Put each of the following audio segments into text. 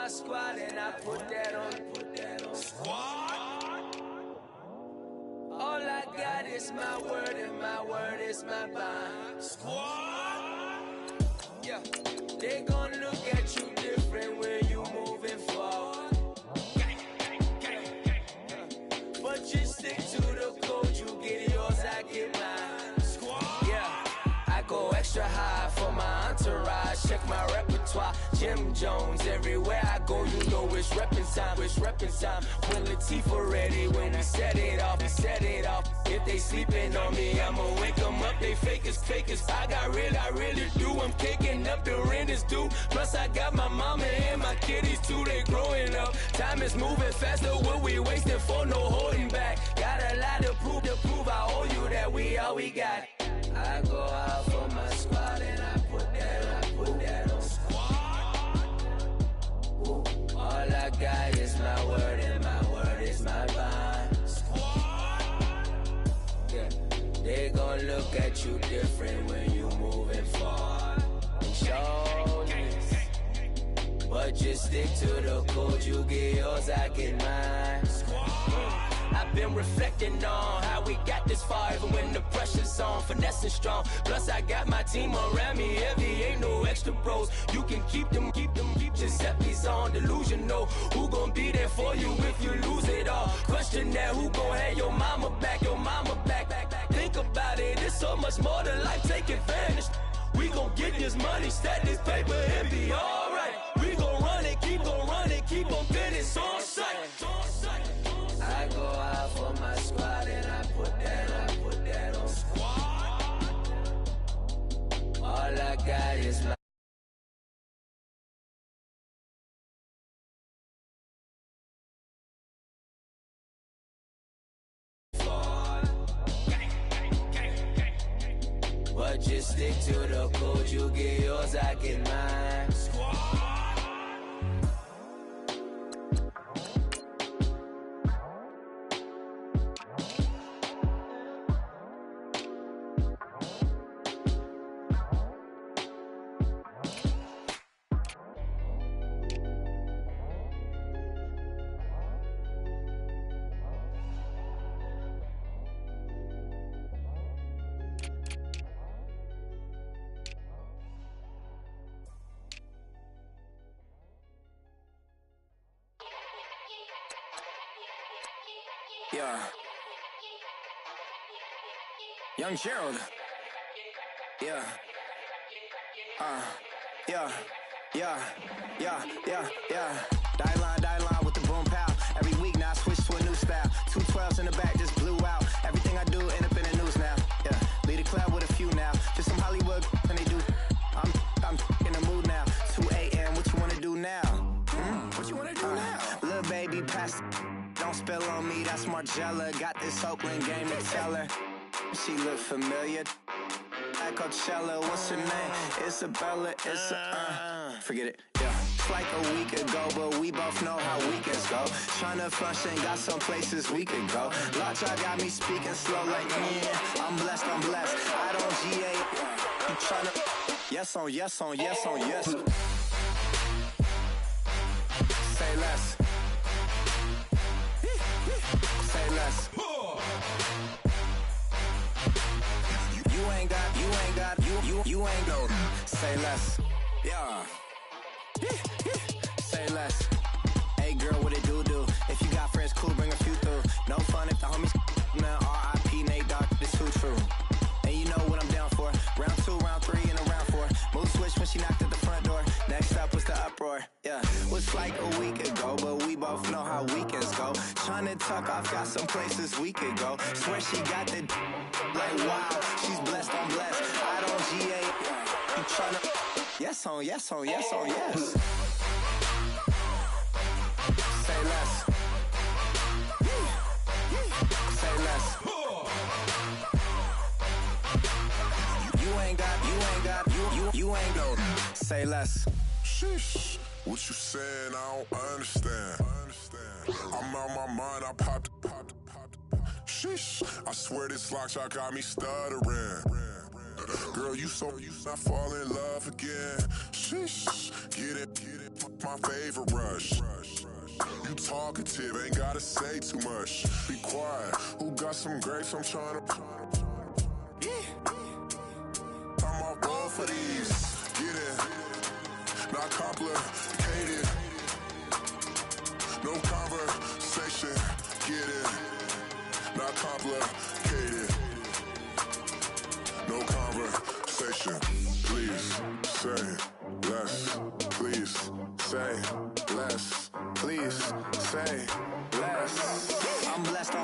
Squad and I put that on squad. All I got is my word and my word is my bond. Squad. Yeah, they gon' look at you different when you moving forward. But you stick to the code, you get yours, I get mine. Squad. Yeah, I go extra high for my entourage. Check my repertoire. Jim Jones, everywhere I go, you know it's reppin' time, it's reppin' time. When Latifah ready, when we set it off, we set it off. If they sleeping on me, I'ma wake them up, they fakers. I really do, I'm kicking up, the rent is due. Plus I got my mama and my kiddies too, they growing up. Time is moving faster, what we wasting for, no holding back. Got a lot to prove, I owe you that we all we got. I go out for my squad and I put that on squad. All I got is my word and my word is my bond. Squad. Yeah, they gon' look at you different when you moving forward. And show this, but just stick to the code. You get yours, I get mine. Squad. I've been reflecting on how we got this far, even when the pressure's on, finessing strong. Plus I got my team around me heavy, ain't no extra bros. You can keep them, Giuseppe's on delusional. Who gon' be there for you if you lose it all? Question that, who gon' have your mama back? Think about it, it's so much more to life, take advantage. We gon' get this money, stack this paper, and be alright. We gon' run it, keep on finish on sight. I go out for my squad and I put that on squad. All I got is my but just stick to the code, you get yours, I get mine. Squad. Yeah. Young Gerald. Yeah. Die line with the boom pow. Every week now I switch to a new style. 212s in the back just blew out. Everything I do end up in the news now. Yeah. Lead a club with a few now. Just some Hollywood and they do. I'm in the mood now. 2 a.m. What you wanna do now? What you wanna do now? Little baby pass. Don't spill on me, that's Margella. Got this Oakland game to tell her. She look familiar. At Coachella, what's her name? Isabella, forget it, yeah. It's like a week ago, but we both know how weekends go. Tryna function, got some places we could go. Lot y'all got me speaking slow like, yeah, I'm blessed. I don't GA. You tryna, yes on yes. Say less. Say less. You ain't go. Say less. Yeah. Say less. Hey girl, what it do? If you got friends, cool, bring a few through. No fun if the homies, man. R.I.P. Nate Dogg. This tryna tuck off, got some places we could go. Swear she got the like wow, she's blessed, I'm blessed. I don't GA. You tryna yes on, yes on, yes on, yes. Say less. Say less. You ain't go. Say less. Sheesh. What you saying? I don't understand. I'm out my mind. I popped. Sheesh. I swear this lock shot got me stuttering. Girl, you not fall in love again. Sheesh. Get it. My favorite rush. You talkative, ain't gotta say too much. Be quiet. Who got some grapes? I'm trying to. I'm off ball for these. Get it. Not complicated. No conversation. Get it. Not complicated. No conversation. Please say less. Please say less. Please say less. I'm blessed. I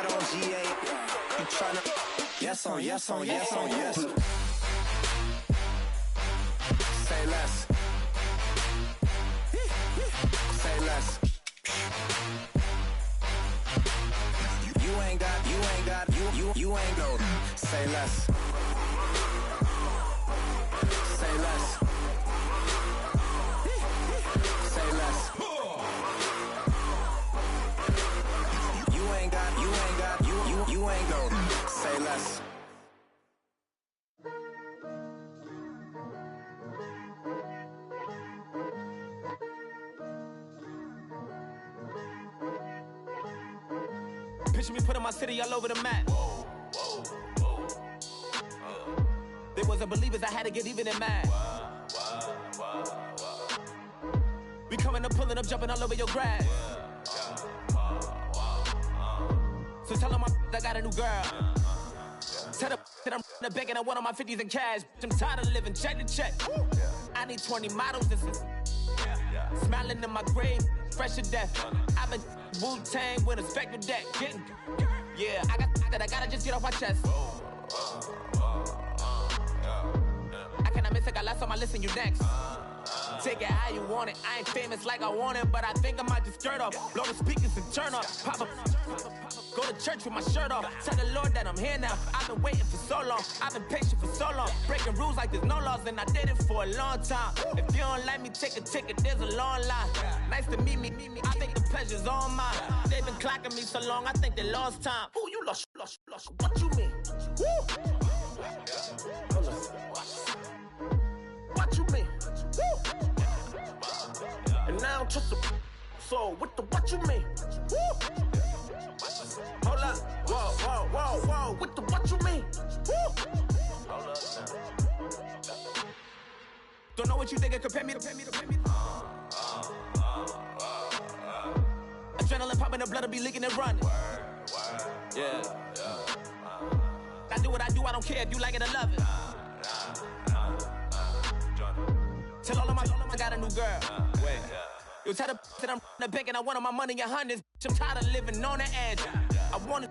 don't GA. You tryna yes on, yes on, yes on, yes. Say less. Say less. You ain't go. Say less. Say less. Say less. You ain't go. Say less. Picture me putting my city all over the map. They wasn't believers, I had to get even in mad. We coming up, pulling up, jumping all over your grass. So tell them I got a new girl. Tell them that I'm the bank and I want all my 50s in cash. I'm tired of living check to check. I need 20 models. This is smiling in my grave, fresh to death. I've been Wu-Tang with a spectral deck. Yeah, I gotta just get off my chest. I cannot miss it, got last on my list and you next. Take it how you want it. I ain't famous like I want it, but I think I might just skirt off. Blow the speakers and turn off. Pop up. Go to church with my shirt off. Tell the Lord that I'm here now. I've been waiting for so long. I've been patient for so long. Breaking rules like there's no laws, and I did it for a long time. If you don't like me, take a ticket. There's a long line. Nice to meet me. I think the pleasure's all mine. They've been clocking me so long, I think they lost time. Ooh, you lost. What you mean? Woo! What you mean? Woo! And now I'm just a so what you mean? Woo! Hold up, whoa, what you mean? Woo! Hold up now. Don't know what you think, compare me. Adrenaline popping, the blood will be leaking and running. Yeah. I do what I do, I don't care if you like it or love it. Tell all of my I got a new girl. Wait. You tell the that I'm the bank and I want all my money in hundreds. I'm tired of living on the edge. I want it,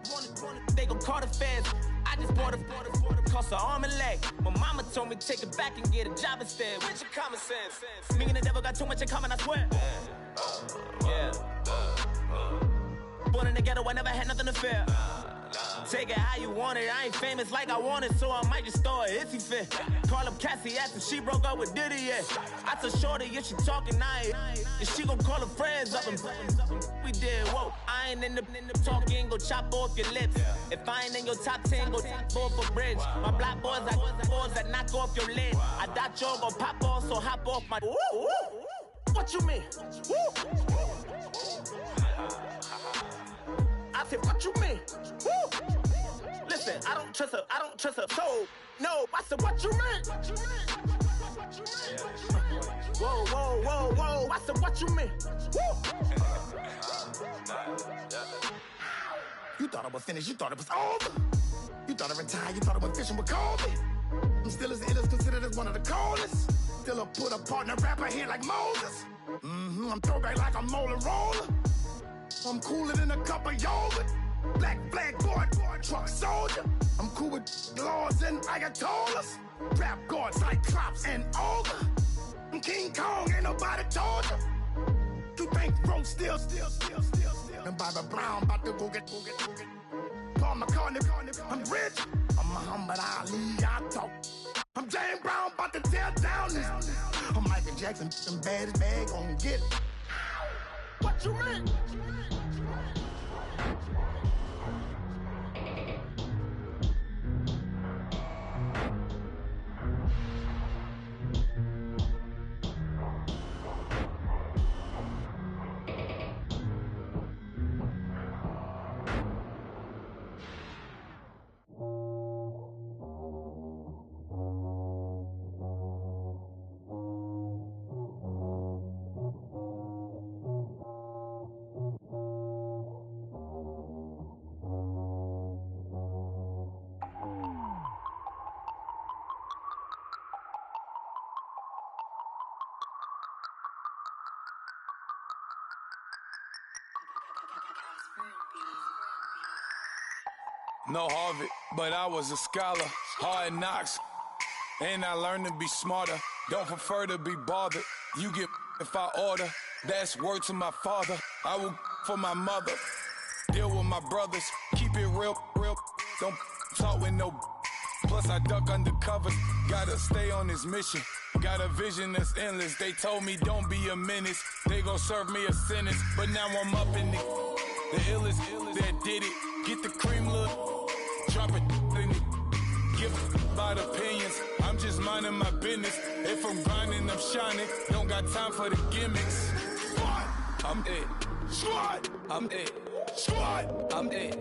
they gon' call the feds. I just bought a cost an arm and leg. My mama told me take it back and get a job instead. Where's your common sense? Me and the devil got too much in common, I swear. Yeah. Born in the ghetto, I never had nothing to fear. Take it how you want it. I ain't famous like I want it, so I might just throw a hissy fit. Call up Cassie after she broke up with Diddy, yeah. I told Shorty if she talking, if she gon' call her friends up and we did, whoa. I ain't in the talking, go chop off your lips. If I ain't in your top 10, go top 4 for bridge. My black boys, I got boys that knock off your lid. I thought y'all gon' pop off, so hop off my. What you mean? I said, what you mean? Woo! Listen, I don't trust her. So, no, I said, what you mean? Whoa. I said, what you mean? Woo! You thought I was finished, you thought it was over. You thought I retired, you thought I went fishing with Kobe. I'm still as ill as considered as one of the coldest. Still a put a partner rapper here like Moses. I'm throwback like a molar roller. I'm cooler than a cup of yogurt. Black flag board, truck soldier. I'm cool with laws and ayatollahs. Rap god, Cyclops and ogre. I'm King Kong, ain't nobody told you. You think road still. And Bobby Brown about to go get. Paul McCartney, I'm rich. I'm Muhammad Ali, I talk. I'm James Brown, about to tear down this. I'm Michael Jackson, some baddest bag gon' get it. What you mean? No Harvard, but I was a scholar. Hard knocks, and I learned to be smarter. Don't prefer to be bothered. You get if I order. That's word to my father. I will for my mother. Deal with my brothers. Keep it real. Don't talk with no. Plus I duck undercover. Gotta stay on this mission. Got a vision that's endless. They told me don't be a menace. They gon' serve me a sentence. But now I'm up in it. The illest that did it. Get the cream look. Drop it in it. Give about opinions. I'm just minding my business. If I'm grinding, I'm shining. Don't got time for the gimmicks. Squad, I'm it. Squad, I'm it. Squad, I'm it.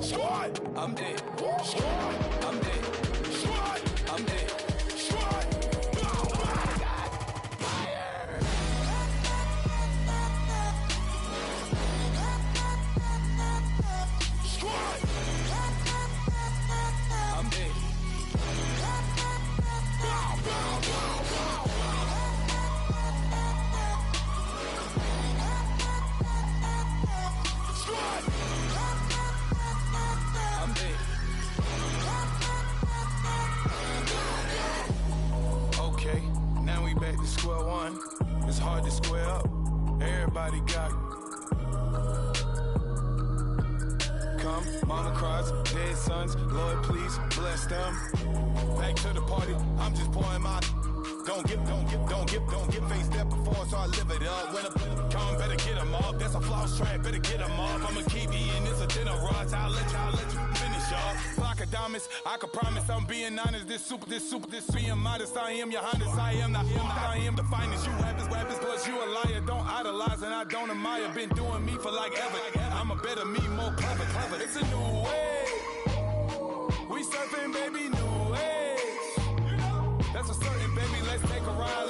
Squad, I'm it. Squad, I'm it. Squad, I'm it. Squad. Square one, it's hard to square up. Everybody got come, mama cries, dead sons, Lord please bless them. Back to the party, I'm just pouring my. Don't get face step before, so I live it up. When I come, better get them up. That's a floss track, better get them up. I'ma keep eating this a dinner rush. I'll let you finish up. Flock of diamonds, I can promise I'm being honest. This being modest. I am your highness. I am the finest. You rappers, plus you a liar. Don't idolize and I don't admire. Been doing me for like ever. I'm a better me, more clever. It's a new way. We surfing, baby, new ways. That's a certain, baby. Let's take a ride.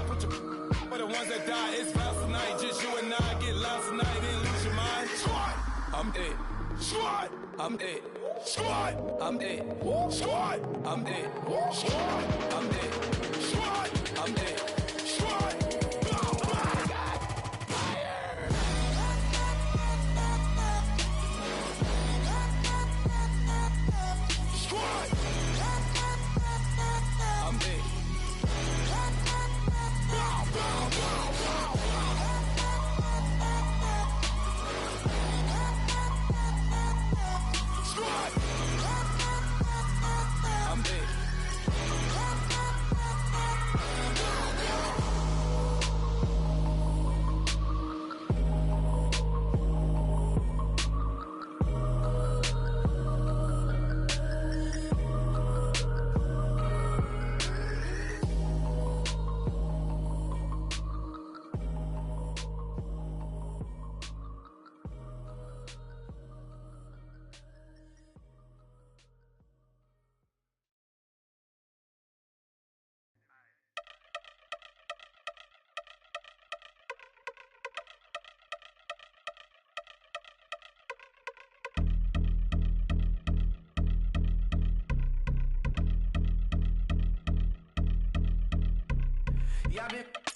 Put your for the ones that die. It's vows tonight. Just you and I get lost tonight. Then lose your mind. Squad, I'm it. Squad, I'm it. Squad, I'm it. Squad, I'm it. Squad, I'm it. Squad, I'm it. Squad.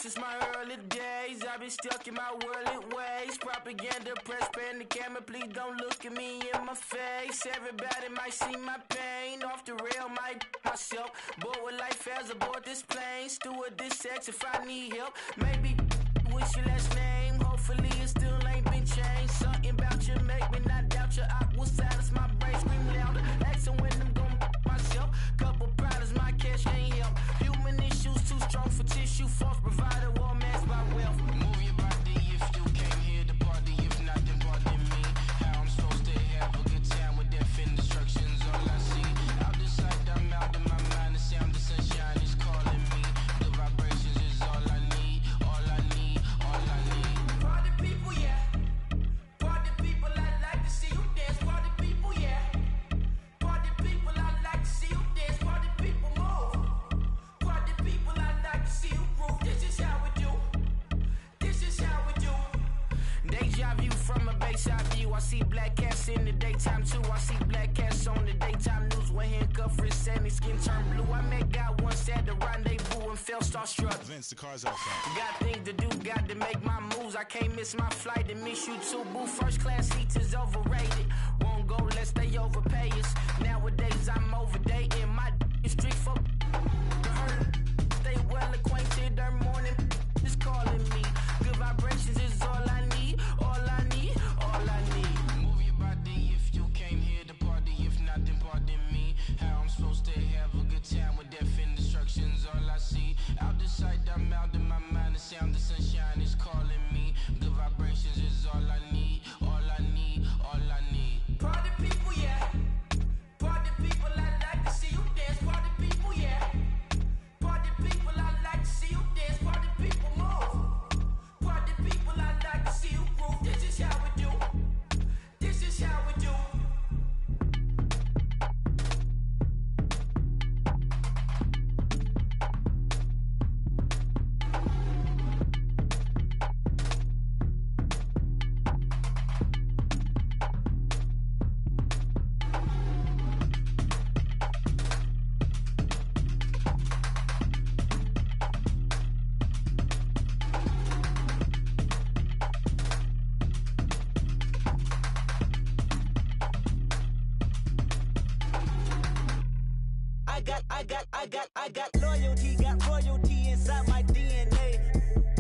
since my early days. I've been stuck in my worldly ways. Propaganda, press, pan the camera. Please don't look at me in my face. Everybody might see my pain. Off the rail, might myself. Bored with life as aboard this plane. Steward this sex if I need help. Maybe what's your last name? Hopefully it still ain't been changed. Something about you make me not doubt you. I will silence my brain, scream louder. Asking when I'm gon' myself. Couple problems, my cash ain't help. Human issues too strong for tissue. False provider, war mass by wealth. Move your body if you came here to party. If not, then pardon me. How I'm supposed to have a good time with death and destruction's all I see. Out the sight, I'm out of my mind. The sound of sunshine is calling me. The vibrations is all I need. All I need, all I need. Party people, yeah. Party people, I like to see you dance. Party people, yeah. Party people, I like to see you dance. Party people, move. Party people, I like to see you groove. This is how we do. This is how we do. Deja view from a bayside view. I see black cats in the daytime too. I see black cats on the daytime news. When handcuffed, wrist and his skin turned blue. I met God once at the rendezvous and felt starstruck. Vince, the car's out front. Got things to do, got to make my moves. I can't miss my flight and miss you too. Boo, first class seats is overrated. Won't go, let's stay overpay us. Nowadays I'm overdating. My street for the hurt. Stay well acquainted. Their morning is calling me. Good vibrations is all I need. All I need, all I need. Move your body if you came here to party. If not, then pardon me. How I'm supposed to have a good time with death and destruction's all I see. Out the sight, I'm out of my mind. The sound of sunshine is calling me. Good vibrations is all I need. All I need, all I need. Party people, yeah. Party people, I like to see you dance. Party people, yeah. Party people, I like to see you dance. Party people, move. Party people, I like to see you groove. This is how we do. This is how we do. I got loyalty, got royalty inside my DNA.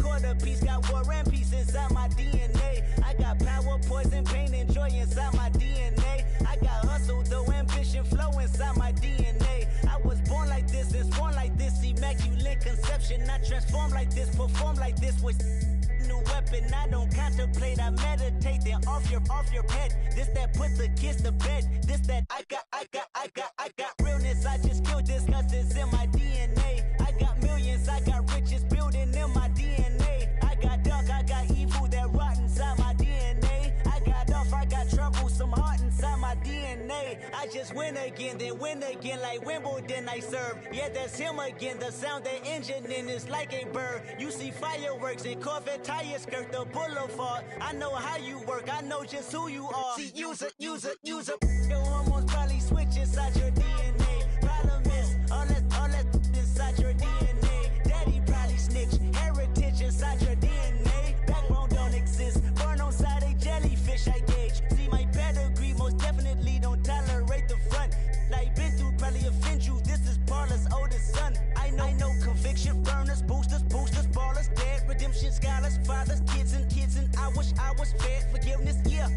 Quarter piece, got war and peace inside my DNA. I got power, poison, pain, and joy inside my DNA. I got hustle, though ambition, flow inside my DNA. I was born like this, and born like this, immaculate conception. I transform like this, perform like this with new weapon. I don't contemplate, I meditate. Then off your head. This that put the kids to bed. This that I got realness. I just killed this 'cause it's in my DNA. I got millions, I got riches building in my DNA. I got dark, I got evil that rot inside my DNA. I got off, I got trouble, some heart inside my DNA. I just win again, then win again like Wimbledon I serve. Yeah, that's him again. The sound that engine in is like a bird. You see fireworks and Corvette tires skirt the boulevard. I know how you work, I know just who you are. See, use it. Your hormones probably switch inside your DNA. Problem is, all that inside your DNA. Daddy probably snitch, heritage inside your DNA. Backbone don't exist, born on side a jellyfish I gauge. See my pedigree, most definitely don't tolerate the front. Like been through, probably offend you. This is Paula's oldest son. I know conviction burners, boosters, ballers, dead, redemption scholars, fathers, kids, and I wish I was fed. Forgiveness, yeah.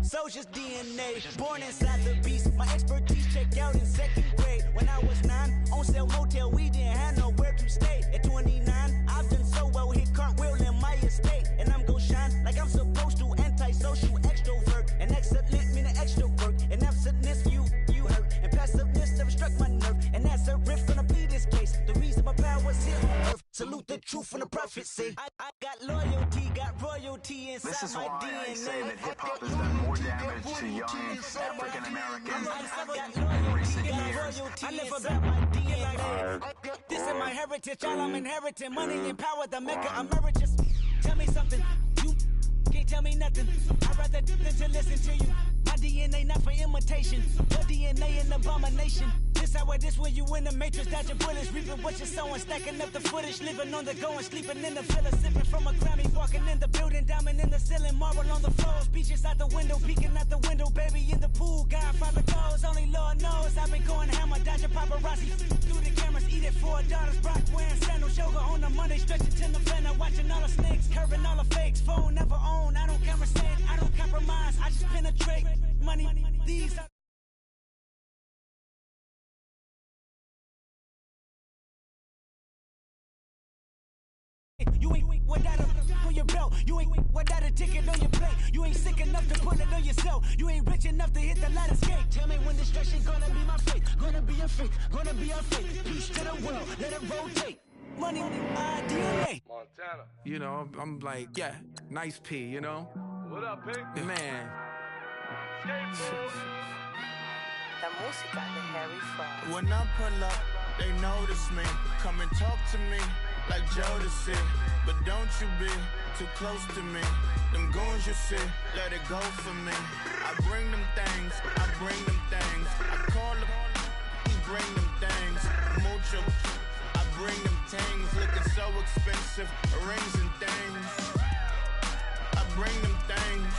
Soldier's DNA, born inside the beast. My expertise checked out in second grade. When I was 9, on sale motel, we didn't have nowhere to stay. At 29, I've done so well, hit cartwheel in my estate. And I'm gon' shine like I'm supposed to, antisocial extrovert. And excellent meaning extra work. And absentness, you hurt. And passiveness never struck my nerve. And that's a riff, gonna plead this case. The reason my power's here on earth. Salute the truth and the prophecy. I got loyalty, got royalty inside this is my why DNA. I say that hip-hop has done more damage to young African Americans than recent years. I live about my DNA. This is my heritage, all I'm inheriting. Money and power, the maker emeritus. Tell me something, you can't tell me nothing. I'd rather than to listen to you. My DNA not for imitation. Your DNA an abomination. This Sour this when you in the matrix, dodging bullets, reaping what you're sowing, stacking up the footage, living on the go and sleeping in the villa, sipping from a Grammy, walking in the building, diamond in the ceiling, marble on the floors, beaches out the window, peeking out the window, baby in the pool, Godfather goes, only Lord knows, I've been going hammer, dodging paparazzi, through the cameras, eat it $4, Brock wearing sandals, yoga on the Monday, stretching to November, watching all the snakes, curving all the fakes, phone never own, I don't conversate, I don't compromise, I just penetrate, money, these are you ain't without a on your belt. You ain't without a ticket on your plate. You ain't sick enough to put it on yourself. You ain't rich enough to hit the ladder skate. Tell me when destruction gonna be my fate. Gonna be a fate. Gonna be a fate. Peace to the world. Let it rotate. Money, DNA. Montana. You know, I'm like, yeah, nice P, you know? What up, P? Man. La música de Harry Fraud. When I pull up, they notice me. Come and talk to me like Jodeci. But don't you be too close to me. Them goons you see, let it go for me. I bring them things, I bring them things. I call them, he bring them things. Mucho, I bring them things. Looking so expensive, rings and things. I bring them things.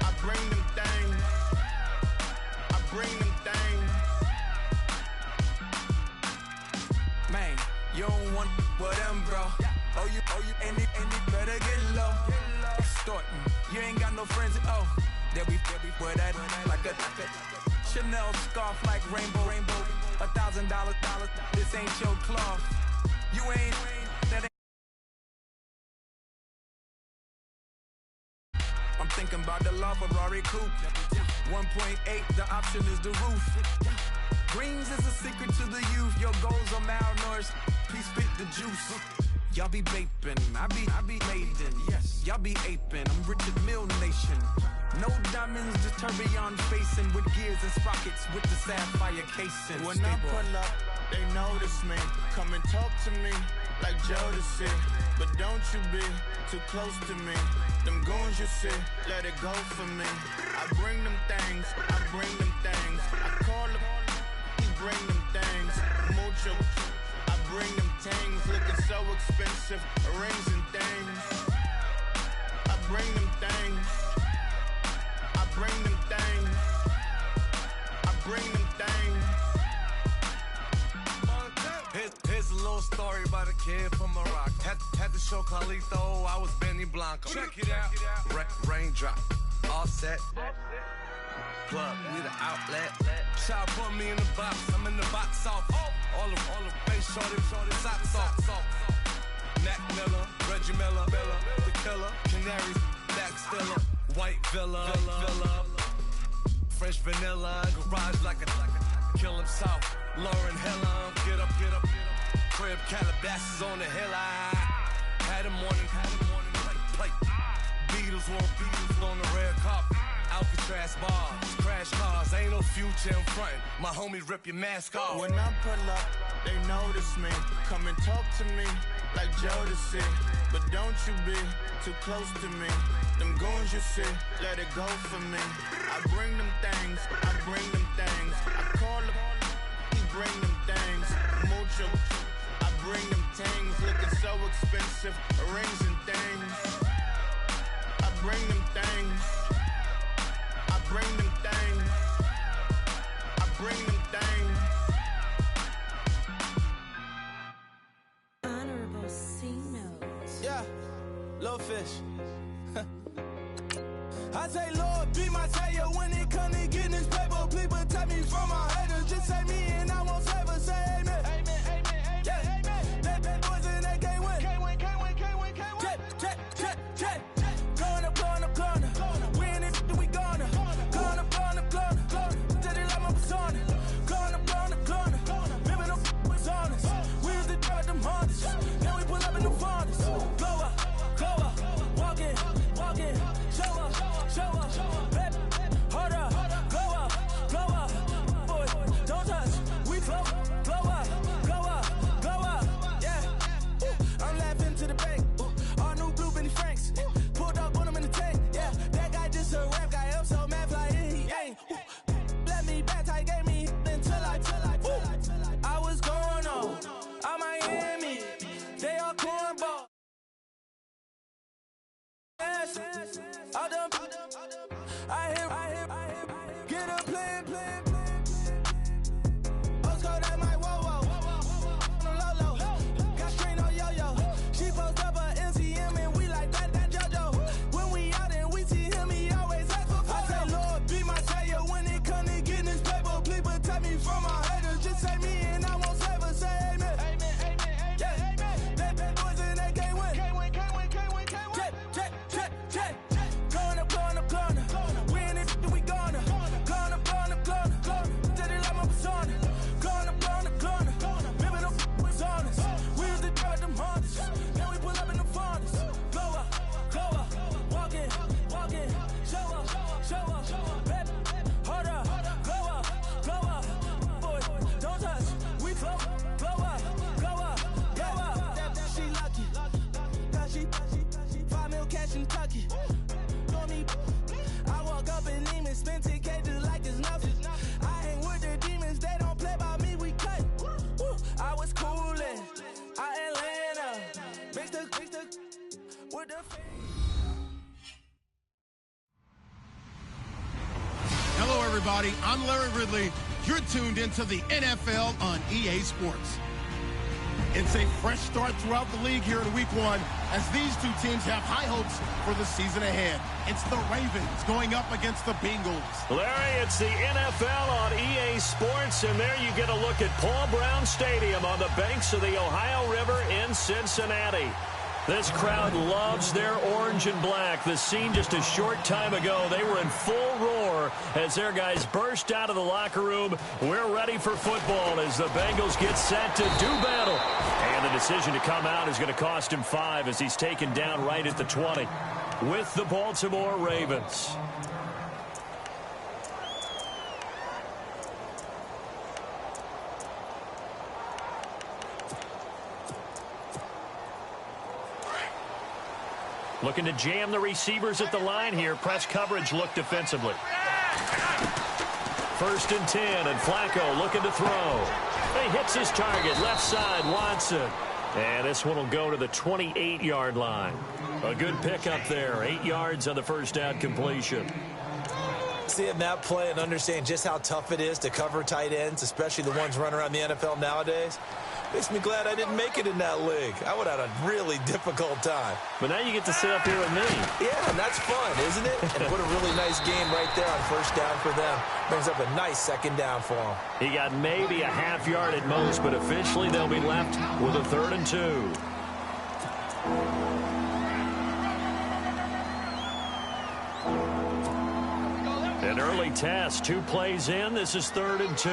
I bring them things. I bring them things. Man, you don't want with them, bro. Oh, you, and it better get low. Extorting, you ain't got no friends. Oh, they'll be with that like a Chanel scarf like rainbow. $1,000, this ain't your cloth. You ain't that. I'm thinking about the law Ferrari coupe. 1.8, the option is the roof. Greens is a secret to the youth. Your goals are malnourished. Please spit the juice. Y'all be vaping, I be laden. Yes, y'all be aping. I'm Richard Mill Nation. No diamonds, just tourbillon facing with gears and sprockets with the sapphire casing. When I pull up, they notice me. Come and talk to me like Jodeci. But don't you be too close to me. Them goons you see, let it go for me. I bring them things, I bring them things. I call them, he bring them things. Mucho, I bring them things. Looking so expensive, rings and things. I bring them things. I bring them things. I bring them things. Here's a little story about a kid from Morocco. Had to show Carlito I was Benny Blanco. Check it out. Raindrop, all set. Plug, we the outlet. Child put me in the box, I'm in the box off. All the face shorty, socks off. Mac Miller, Reggie Miller, the killer, Canaries, back stiller, white villa, French vanilla, garage like a kill himself. Lauren Hiller, get up. Crib Calabasas on the hill. I had a morning plate. Beatles on the red carpet. Alcatraz bars, crash cars, ain't no future in front. My homies rip your mask off. When I pull up, they notice me. Come and talk to me like Jodeci. But don't you be too close to me. Them goons you see, let it go for me. I bring them things, I bring them things. I call them, he bring them things. Mucho, I bring them things. Looking so expensive, rings and things. I bring them things. I bring them things. I bring them things. Honorable C-Notes. Yeah, little fish. I say, Lord, be my savior when it come to getting this paper. Please protect me from my haters. Just say me and I won't ever say amen. Amen. Yeah. They boys and they can't win. Jet. Going up. We in it, we gonna. Going up. Did it like my persona. Hello, everybody. I'm Larry Ridley. You're tuned into the NFL on EA Sports. It's a fresh start throughout the league here in Week 1 as these two teams have high hopes for the season ahead. It's the Ravens going up against the Bengals. Larry, it's the NFL on EA Sports, and there you get a look at Paul Brown Stadium on the banks of the Ohio River in Cincinnati. This crowd loves their orange and black. The scene just a short time ago, they were in full roar as their guys burst out of the locker room. We're ready for football as the Bengals get set to do battle. And the decision to come out is going to cost him 5 as he's taken down right at the 20 with the Baltimore Ravens. Looking to jam the receivers at the line here. Press coverage look defensively. 1st and 10, and Flacco looking to throw. He hits his target, left side, Watson. And this one will go to the 28-yard line. A good pickup there, 8 yards on the first down completion. Seeing that play and understanding just how tough it is to cover tight ends, especially the ones running around the NFL nowadays, makes me glad I didn't make it in that league. I would have had a really difficult time. But now you get to sit up here with me. Yeah, and that's fun, isn't it? And what a really nice game right there on first down for them. Brings up a nice second down for them. He got maybe a half yard at most, but officially they'll be left with a 3rd and 2. An early test, 2 plays in. This is 3rd and 2.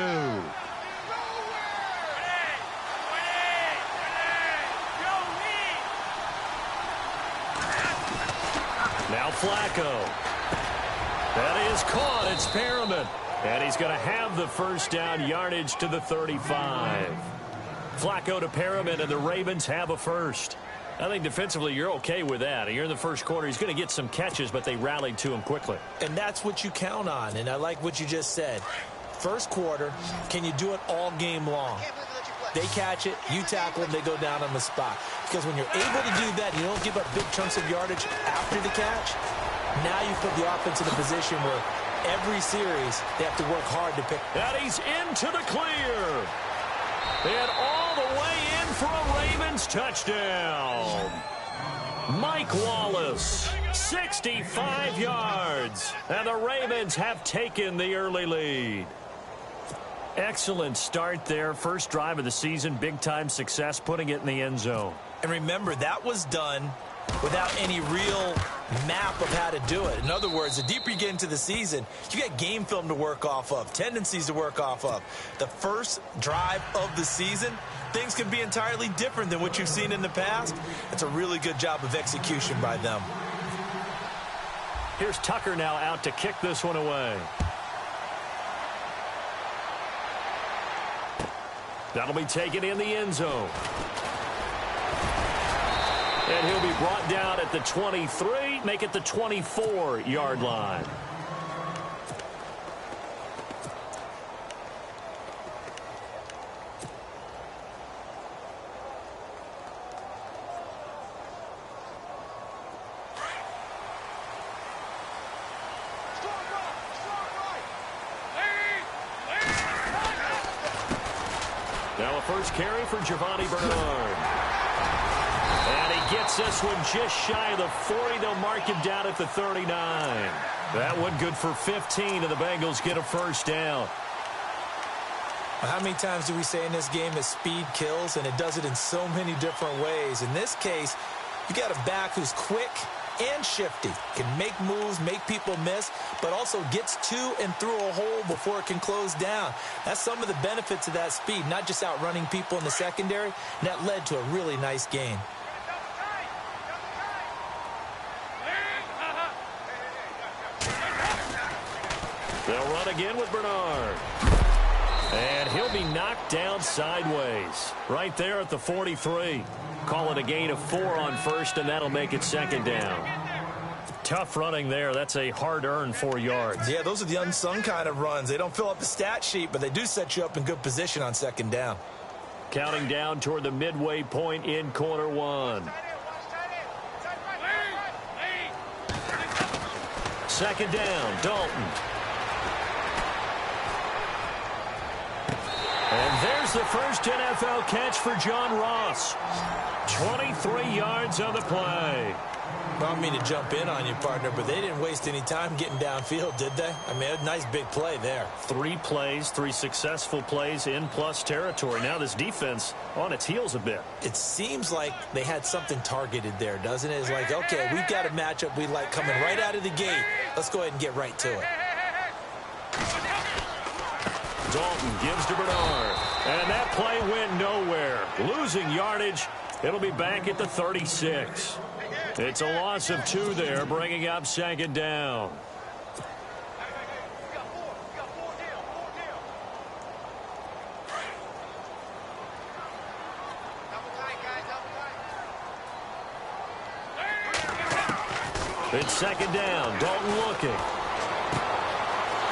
Now Flacco. That is caught. It's Perriman. And he's going to have the first down, yardage to the 35. Flacco to Perriman, and the Ravens have a first. I think defensively you're okay with that. You're in the first quarter. He's going to get some catches, but they rallied to him quickly. And that's what you count on, and I like what you just said. First quarter, can you do it all game long? They catch it, you tackle them, they go down on the spot. Because when you're able to do that, you don't give up big chunks of yardage after the catch, now you put the offense in a position where every series they have to work hard to pick. And he's into the clear. And all the way in for a Ravens touchdown. Mike Wallace, 65 yards. And the Ravens have taken the early lead. Excellent start there. First drive of the season. Big-time success, putting it in the end zone. And remember, that was done without any real map of how to do it. In other words, the deeper you get into the season, you got game film to work off of, tendencies to work off of. The first drive of the season, things can be entirely different than what you've seen in the past. It's a really good job of execution by them. Here's Tucker now out to kick this one away. That'll be taken in the end zone. And he'll be brought down at the 23, make it the 24-yard line. Now a first carry for Giovanni Bernard. And he gets this one just shy of the 40. They'll mark him down at the 39. That one good for 15, and the Bengals get a first down. How many times do we say in this game that speed kills, and it does it in so many different ways? In this case, you got a back who's quick and shifty, can make moves, make people miss, but also gets to and through a hole before it can close down. That's some of the benefits of that speed, not just outrunning people in the secondary, and that led to a really nice gain. They'll run again with Bernard. And he'll be knocked down sideways. Right there at the 43. Call it a gain of 4 on first, and that'll make it second down. Tough running there. That's a hard-earned 4 yards. Yeah, those are the unsung kind of runs. They don't fill up the stat sheet, but they do set you up in good position on second down. Counting down toward the midway point in quarter 1. Second down, Dalton. And there's the first NFL catch for John Ross. 23 yards on the play. I don't mean to jump in on you, partner, but they didn't waste any time getting downfield, did they? I mean, a nice big play there. 3 plays, 3 successful plays in plus territory. Now this defense on its heels a bit. It seems like they had something targeted there, doesn't it? It's like, okay, we've got a matchup we like coming right out of the gate. Let's go ahead and get right to it. Dalton gives to Bernard. And that play went nowhere. Losing yardage. It'll be back at the 36. It's a loss of 2 there, bringing up second down. It's second down. Dalton looking.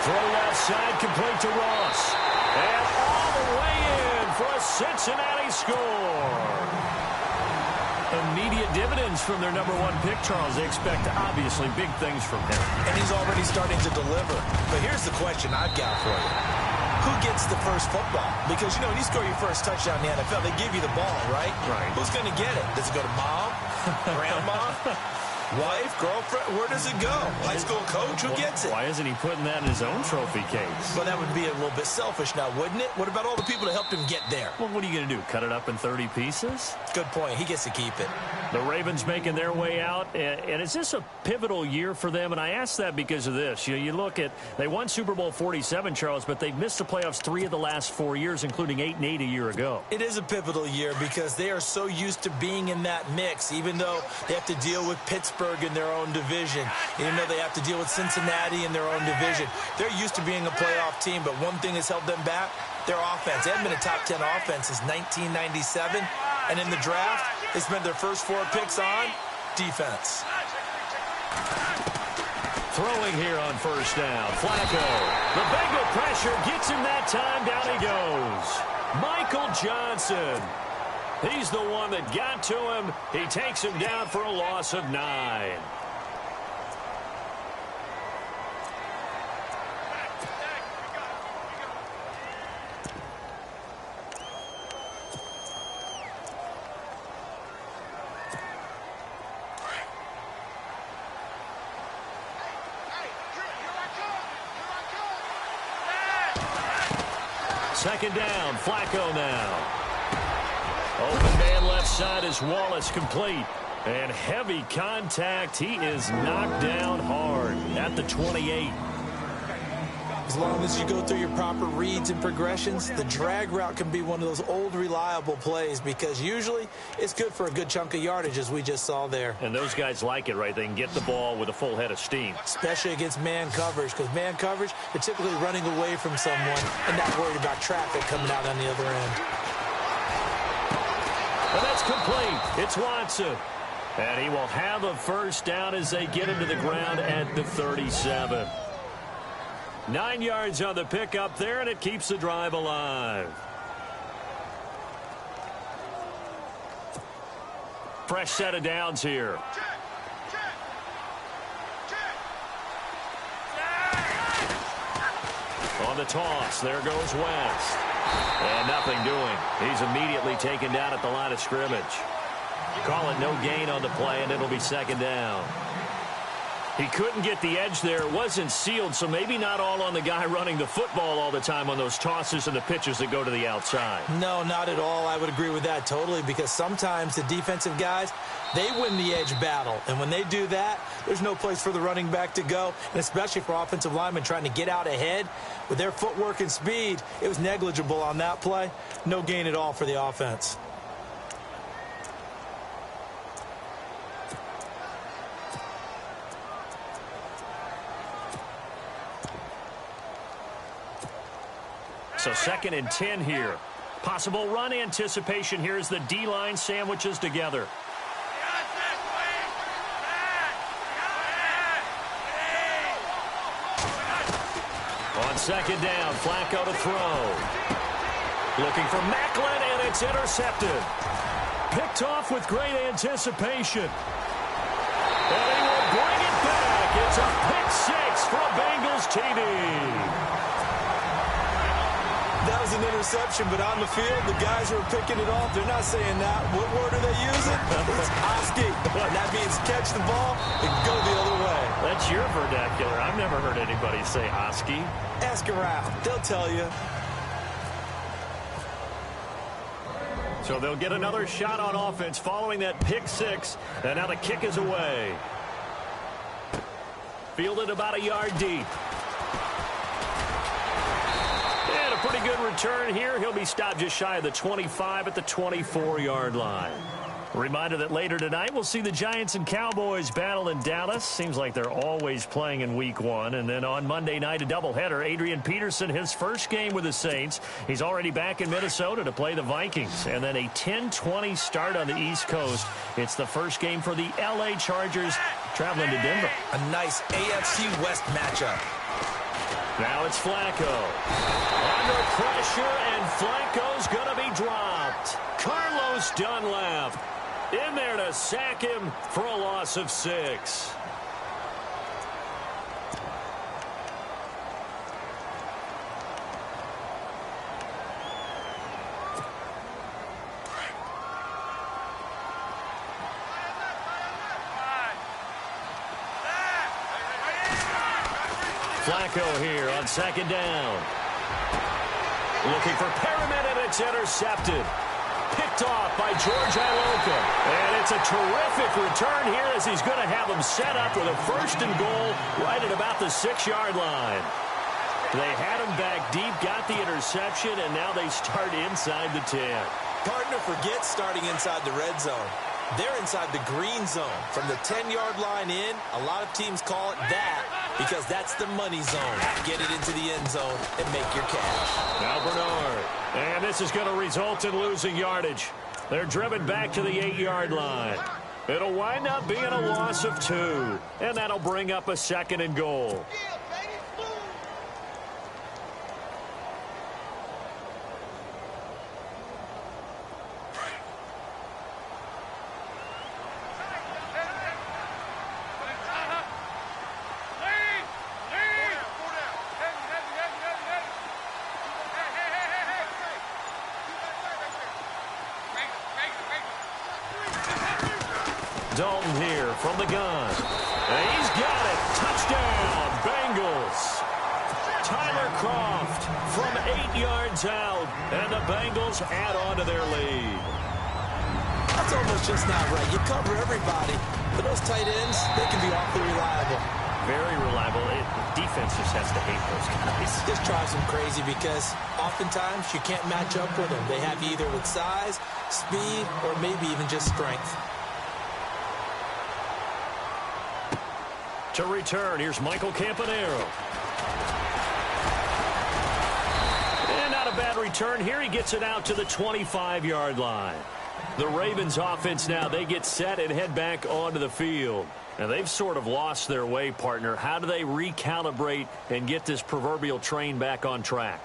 Throw left side, complete to Ross. And all the way in for a Cincinnati score. Immediate dividends from their number 1 pick, Charles. They expect, obviously, big things from him. And he's already starting to deliver. But here's the question I've got for you. Who gets the first football? Because, you know, when you score your first touchdown in the NFL, they give you the ball, right? Right. Who's going to get it? Does it go to mom? Grandma? Wife, girlfriend, where does it go? High school coach, who gets it? Why isn't he putting that in his own trophy case? Well, that would be a little bit selfish now, wouldn't it? What about all the people that helped him get there? Well, what are you going to do, cut it up in 30 pieces? Good point. He gets to keep it. The Ravens making their way out, and is this a pivotal year for them? And I ask that because of this. You look at, they won Super Bowl 47, Charles, but they've missed the playoffs 3 of the last 4 years, including 8-8 a year ago. It is a pivotal year because they are so used to being in that mix, even though they have to deal with Pittsburgh in their own division, even though they have to deal with Cincinnati in their own division. They're used to being a playoff team, but one thing has held them back, their offense. They haven't been a top 10 offense since 1997, and in the draft, they spent their first 4 picks on defense. Throwing here on first down, Flacco. The Bengal pressure gets him that time, down he goes. Michael Johnson. He's the one that got to him. He takes him down for a loss of 9. Second down, Flacco now. Open man left side is Wallace, complete. And heavy contact. He is knocked down hard at the 28. As long as you go through your proper reads and progressions, the drag route can be one of those old reliable plays because usually it's good for a good chunk of yardage, as we just saw there. And those guys like it, right? They can get the ball with a full head of steam. Especially against man coverage, because man coverage, they're typically running away from someone and not worried about traffic coming out on the other end. And that's complete. It's Watson. And he will have a first down as they get into the ground at the 37. 9 yards on the pickup there, and it keeps the drive alive. Fresh set of downs here. On the toss, there goes West. And nothing doing. He's immediately taken down at the line of scrimmage. Call it no gain on the play, and it'll be second down. He couldn't get the edge there. It wasn't sealed, so maybe not all on the guy running the football all the time on those tosses and the pitches that go to the outside. No, not at all. I would agree with that totally, because sometimes the defensive guys, they win the edge battle. And when they do that, there's no place for the running back to go, and especially for offensive linemen trying to get out ahead. With their footwork and speed, it was negligible on that play. No gain at all for the offense. So 2nd and 10 here. Possible run anticipation here as the D-line sandwiches together. On 2nd down, Flacco to throw. Looking for Macklin, and it's intercepted. Picked off with great anticipation. And he will bring it back. It's a pick six for a Bengals TD. That was an interception, but on the field, the guys who are picking it off, they're not saying that. What word are they using? It's Oski. That means catch the ball and go the other way. That's your vernacular. I've never heard anybody say Oski. Ask around. They'll tell you. So they'll get another shot on offense following that pick six, and now the kick is away. Fielded about a yard deep. Pretty good return here. He'll be stopped just shy of the 25 at the 24-yard line. A reminder that later tonight we'll see the Giants and Cowboys battle in Dallas. Seems like they're always playing in week 1. And then on Monday night, a doubleheader. Adrian Peterson, his first game with the Saints. He's already back in Minnesota to play the Vikings. And then a 10-20 start on the East Coast. It's the first game for the L.A. Chargers traveling to Denver. A nice AFC West matchup. Now it's Flacco. Under pressure, and Flacco's going to be dropped. Carlos Dunlap in there to sack him for a loss of 6. Flacco here on 2nd down. Looking for Perriman, and it's intercepted. Picked off by George Iloka. And it's a terrific return here as he's going to have him set up with a 1st and goal right at about the 6-yard line. They had him back deep, got the interception, and now they start inside the 10. Partner forgets starting inside the red zone. They're inside the green zone. From the 10-yard line in, a lot of teams call it that because that's the money zone. Get it into the end zone and make your cash. Now Bernard. And this is going to result in losing yardage. They're driven back to the 8-yard line. It'll wind up being a loss of 2. And that'll bring up a 2nd and goal. Dalton here from the gun. And he's got it. Touchdown, Bengals. Tyler Kroft from 8 yards out. And the Bengals add on to their lead. That's almost just not right. You cover everybody. But those tight ends, they can be awfully reliable. Very reliable. Defense just has to hate those guys. Just drives them crazy because oftentimes you can't match up with them. They have you either with size, speed, or maybe even just strength. To return, here's Michael Campanaro. And not a bad return here. He gets it out to the 25-yard line. The Ravens offense now, they get set and head back onto the field. And they've sort of lost their way, partner. How do they recalibrate and get this proverbial train back on track?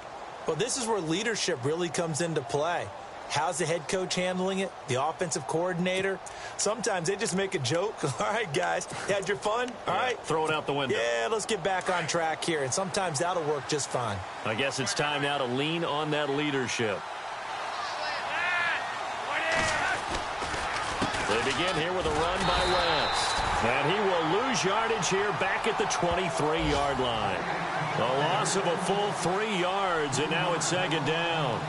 Well, this is where leadership really comes into play. How's the head coach handling it? The offensive coordinator? Sometimes they just make a joke. All right, guys, you had your fun? All right. Throw it out the window. Yeah, let's get back on track here. And sometimes that'll work just fine. I guess it's time now to lean on that leadership. They begin here with a run by West. And he will lose yardage here back at the 23-yard line. A loss of a full 3 yards, and now it's second down.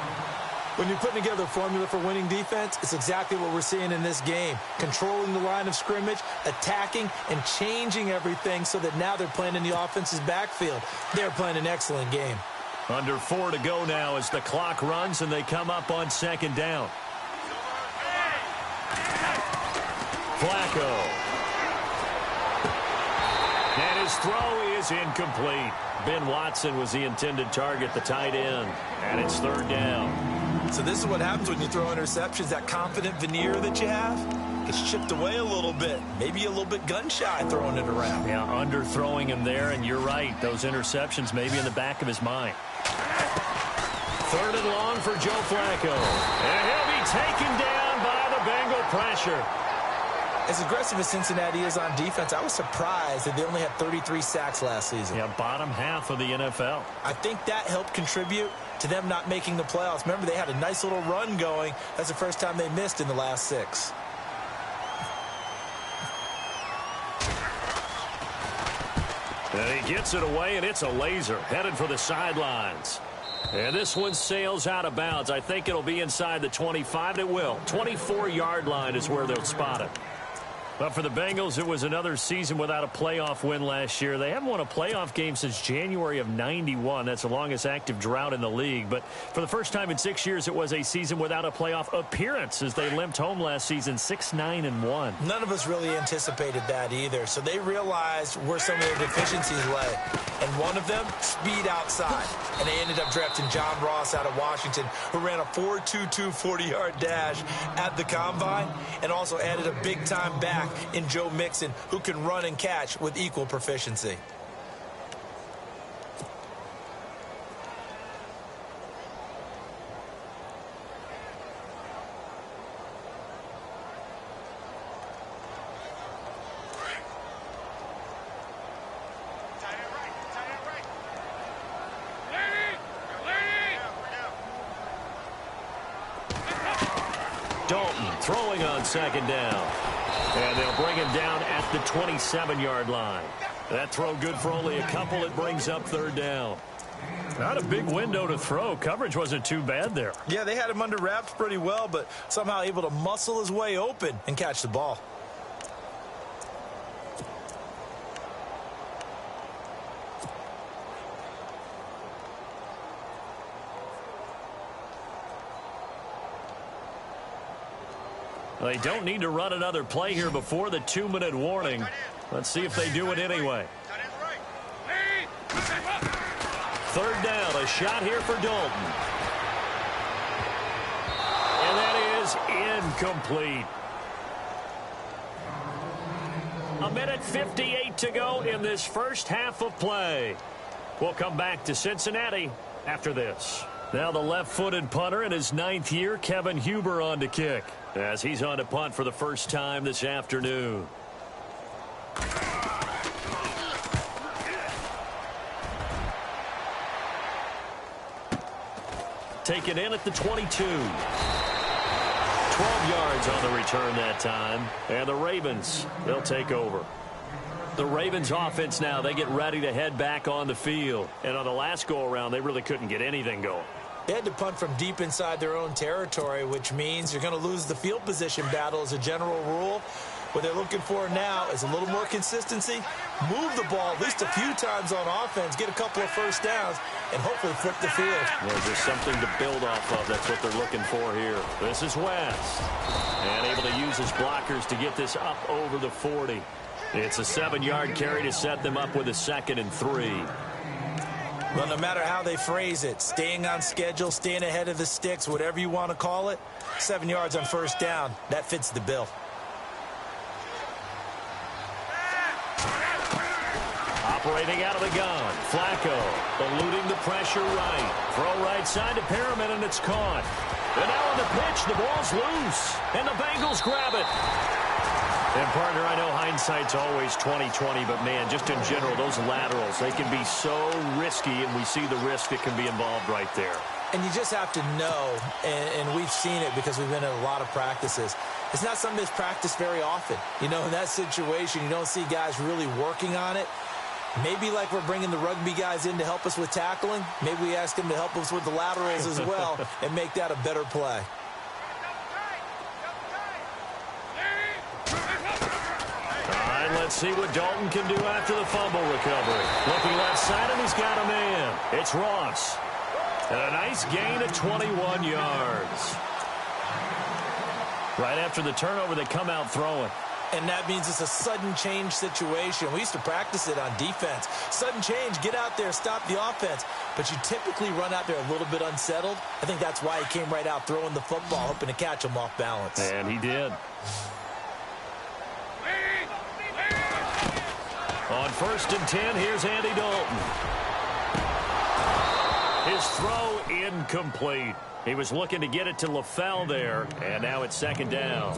When you're putting together a formula for winning defense, it's exactly what we're seeing in this game. Controlling the line of scrimmage, attacking, and changing everything so that now they're playing in the offense's backfield. They're playing an excellent game. Under 4 to go now as the clock runs and they come up on second down. Flacco. And his throw is incomplete. Ben Watson was the intended target, the tight end. And it's third down. So this is what happens when you throw interceptions. That confident veneer that you have gets chipped away a little bit. Maybe a little bit gun-shy throwing it around. Yeah, underthrowing him there, and you're right. Those interceptions may be in the back of his mind. Third and long for Joe Flacco. And he'll be taken down by the Bengal pressure. As aggressive as Cincinnati is on defense, I was surprised that they only had 33 sacks last season. Yeah, bottom half of the NFL. I think that helped contribute to them not making the playoffs. Remember, they had a nice little run going. That's the first time they missed in the last 6. And he gets it away, and it's a laser headed for the sidelines. And this one sails out of bounds. I think it'll be inside the 25. It will. 24-yard line is where they'll spot it. But for the Bengals, it was another season without a playoff win last year. They haven't won a playoff game since January of '91. That's the longest active drought in the league. But for the first time in 6 years, it was a season without a playoff appearance as they limped home last season 6-9-1. None of us really anticipated that either. So they realized where some of their deficiencies lay. And one of them, speed outside. And they ended up drafting John Ross out of Washington, who ran a 4.22 40-yard dash at the Combine, and also added a big-time back in Joe Mixon, who can run and catch with equal proficiency. Dalton throwing on second down. And they'll bring him down at the 27-yard line. That throw good for only a couple. It brings up third down. Not a big window to throw. Coverage wasn't too bad there. Yeah, they had him under wraps pretty well, but somehow able to muscle his way open and catch the ball. They don't need to run another play here before the 2-minute warning. Let's see if they do it anyway. Third down, a shot here for Dalton. And that is incomplete. A minute 58 to go in this first half of play. We'll come back to Cincinnati after this. Now the left-footed punter in his 9th year, Kevin Huber, on to kick, as he's on to punt for the first time this afternoon. Taken in at the 22. 12 yards on the return that time. And the Ravens, they'll take over. The Ravens offense now, they get ready to head back on the field. And on the last go-around, they really couldn't get anything going. They had to punt from deep inside their own territory, which means you're going to lose the field position battle as a general rule. What they're looking for now is a little more consistency, move the ball at least a few times on offense, get a couple of first downs, and hopefully flip the field. Well, just something to build off of. That's what they're looking for here. This is West. And able to use his blockers to get this up over the 40. It's a 7-yard carry to set them up with a 2nd and 3. Well, no matter how they phrase it, staying on schedule, staying ahead of the sticks, whatever you want to call it, 7 yards on first down, that fits the bill. Operating out of the gun. Flacco eluding the pressure right. Throw right side to Perriman, and it's caught. And now on the pitch, the ball's loose. And the Bengals grab it. And, partner, I know hindsight's always 20/20, but, man, just in general, those laterals, they can be so risky, and we see the risk that can be involved right there. And you just have to know, and we've seen it because we've been in a lot of practices, it's not something that's practiced very often. You know, in that situation, you don't see guys really working on it. Maybe like we're bringing the rugby guys in to help us with tackling, maybe we ask them to help us with the laterals as well and make that a better play. Let's see what Dalton can do after the fumble recovery. Looking left side, and he's got a man. It's Ross. And a nice gain of 21 yards. Right after the turnover, they come out throwing. And that means it's a sudden change situation. We used to practice it on defense. Sudden change, get out there, stop the offense. But you typically run out there a little bit unsettled. I think that's why he came right out throwing the football, hoping to catch him off balance. And he did. On 1st and 10, here's Andy Dalton. His throw incomplete. He was looking to get it to LaFell there, and now it's 2nd down.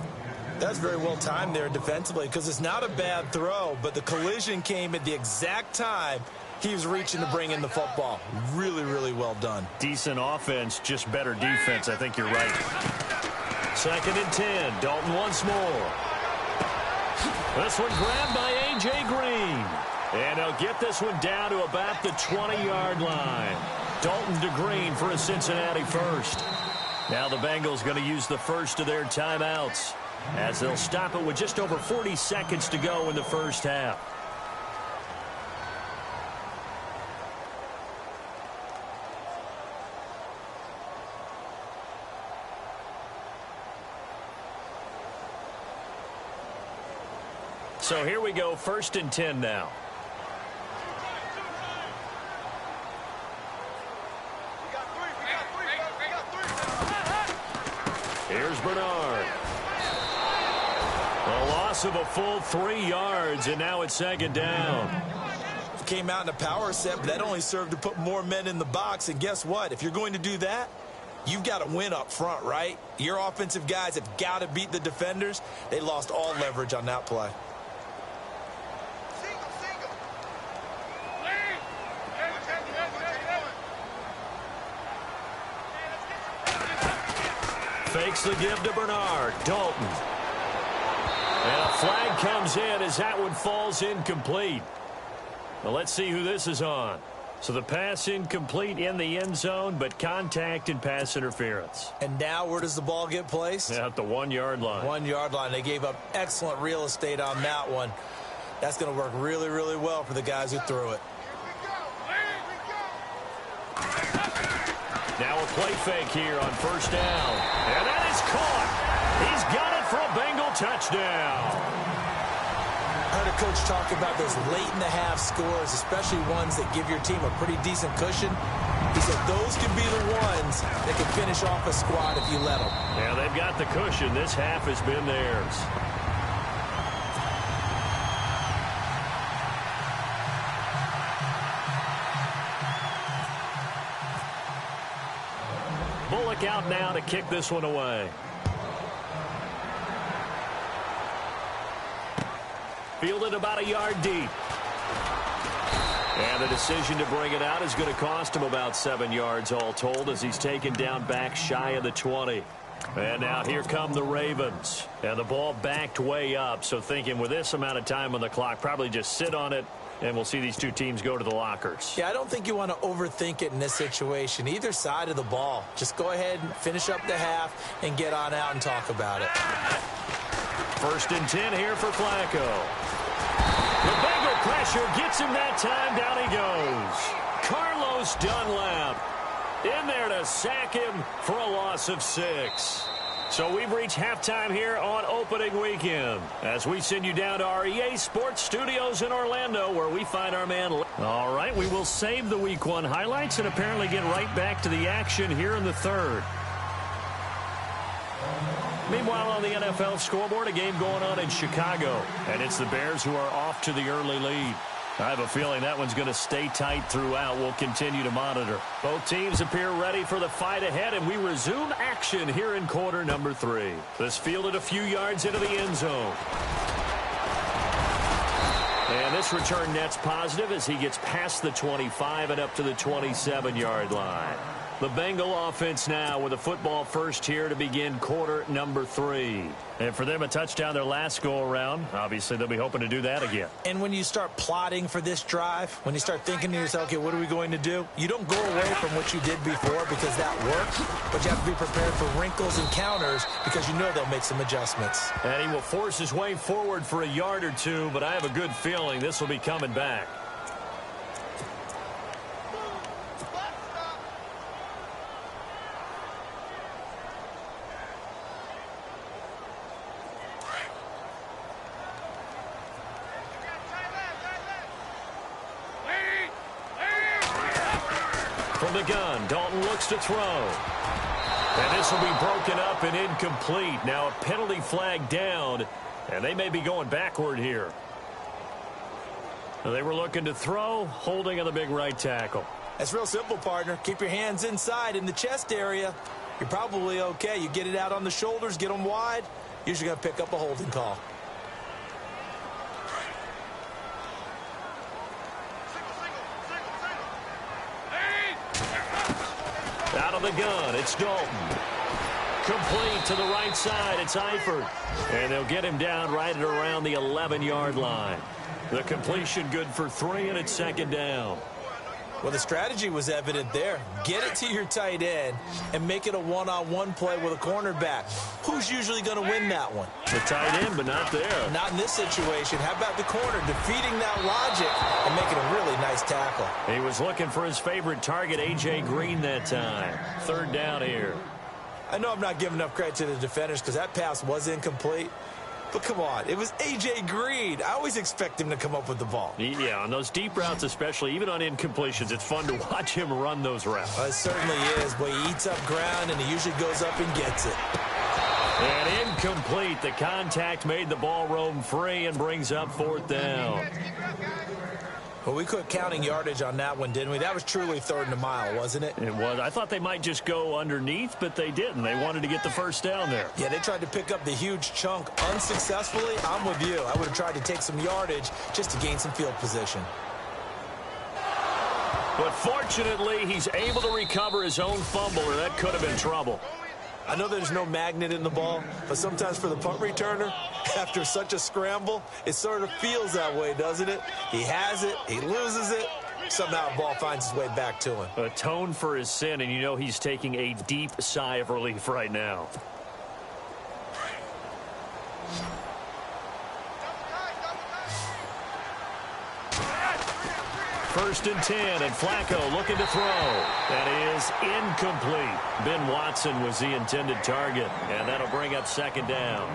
That's very well timed there defensively because it's not a bad throw, but the collision came at the exact time he was reaching to bring in the football. Really, really well done. Decent offense, just better defense. I think you're right. 2nd and 10. Dalton once more. This one grabbed by A.J. Green. And he'll get this one down to about the 20-yard line. Dalton to Green for a Cincinnati first. Now the Bengals going to use the first of their timeouts as they'll stop it with just over 40 seconds to go in the first half. So here we go, 1st and 10 now. Here's Bernard. A loss of a full 3 yards, and now it's 2nd down. Came out in a power set, but that only served to put more men in the box. And guess what? If you're going to do that, you've got to win up front, right? Your offensive guys have got to beat the defenders. They lost all leverage on that play. Fakes the give to Bernard. Dalton. And a flag comes in as that one falls incomplete. Well, let's see who this is on. So the pass incomplete in the end zone, but contact and pass interference. And now where does the ball get placed? At the 1-yard line. 1-yard line. They gave up excellent real estate on that one. That's going to work really, really well for the guys who threw it. Now a play fake here on 1st down. And that is caught. He's got it for a Bengal touchdown. I heard a coach talk about those late-in-the-half scores, especially ones that give your team a pretty decent cushion. He said those can be the ones that can finish off a squad if you let them. Yeah, they've got the cushion. This half has been theirs. Bullock out now to kick this one away. Fielded about a yard deep. And the decision to bring it out is going to cost him about 7 yards all told as he's taken down back shy of the 20. And now here come the Ravens. And the ball backed way up. So thinking with this amount of time on the clock, probably just sit on it. And we'll see these two teams go to the lockers. Yeah, I don't think you want to overthink it in this situation. Either side of the ball. Just go ahead and finish up the half and get on out and talk about it. 1st and 10 here for Flacco. The Bengal pressure gets him that time. Down he goes. Carlos Dunlap in there to sack him for a loss of 6. So we've reached halftime here on opening weekend as we send you down to our EA Sports Studios in Orlando where we find our man. All right, we will save the Week 1 highlights and apparently get right back to the action here in the 3rd. Meanwhile, on the NFL scoreboard, a game going on in Chicago, and it's the Bears who are off to the early lead. I have a feeling that one's going to stay tight throughout. We'll continue to monitor. Both teams appear ready for the fight ahead, and we resume action here in quarter number 3. This fielded a few yards into the end zone. And this return net's positive as he gets past the 25 and up to the 27-yard line. The Bengal offense now with a football first here to begin quarter number 3. And for them, a touchdown their last go-around. Obviously, they'll be hoping to do that again. And when you start plotting for this drive, when you start thinking to yourself, okay, what are we going to do? You don't go away from what you did before because that worked, but you have to be prepared for wrinkles and counters because you know they'll make some adjustments. And he will force his way forward for a yard or two, but I have a good feeling this will be coming back. From the gun, Dalton looks to throw. And this will be broken up and incomplete. Now a penalty flag down, and they may be going backward here. They were looking to throw, holding on the big right tackle. That's real simple, partner. Keep your hands inside in the chest area. You're probably okay. You get it out on the shoulders, get them wide. Usually going to pick up a holding call. Out of the gun, it's Dalton. Complete to the right side, it's Eifert. And they'll get him down right at around the 11-yard line. The completion good for 3, and it's second down. Well, the strategy was evident there. Get it to your tight end and make it a one-on-one play with a cornerback. Who's usually going to win that one? The tight end, but not there. Not in this situation. How about the corner defeating that logic and making a really nice tackle? He was looking for his favorite target, A.J. Green, that time. Third down here. I know I'm not giving enough credit to the defenders because that pass was incomplete. But come on, it was A.J. Green. I always expect him to come up with the ball. Yeah, on those deep routes especially, even on incompletions, it's fun to watch him run those routes. It certainly is. Boy, he eats up ground, and he usually goes up and gets it. And incomplete. The contact made the ball roam free and brings up fourth down. Well, we quit counting yardage on that one, didn't we? That was truly third and a mile, wasn't it? It was. I thought they might just go underneath, but they didn't. They wanted to get the first down there. Yeah, they tried to pick up the huge chunk unsuccessfully. I'm with you. I would have tried to take some yardage just to gain some field position. But fortunately, he's able to recover his own fumble, or that could have been trouble. I know there's no magnet in the ball, but sometimes for the punt returner, after such a scramble, it sort of feels that way, doesn't it? He has it, he loses it, somehow the ball finds its way back to him. Atone for his sin, and you know he's taking a deep sigh of relief right now. First and 10, and Flacco looking to throw. That is incomplete. Ben Watson was the intended target, and that'll bring up second down.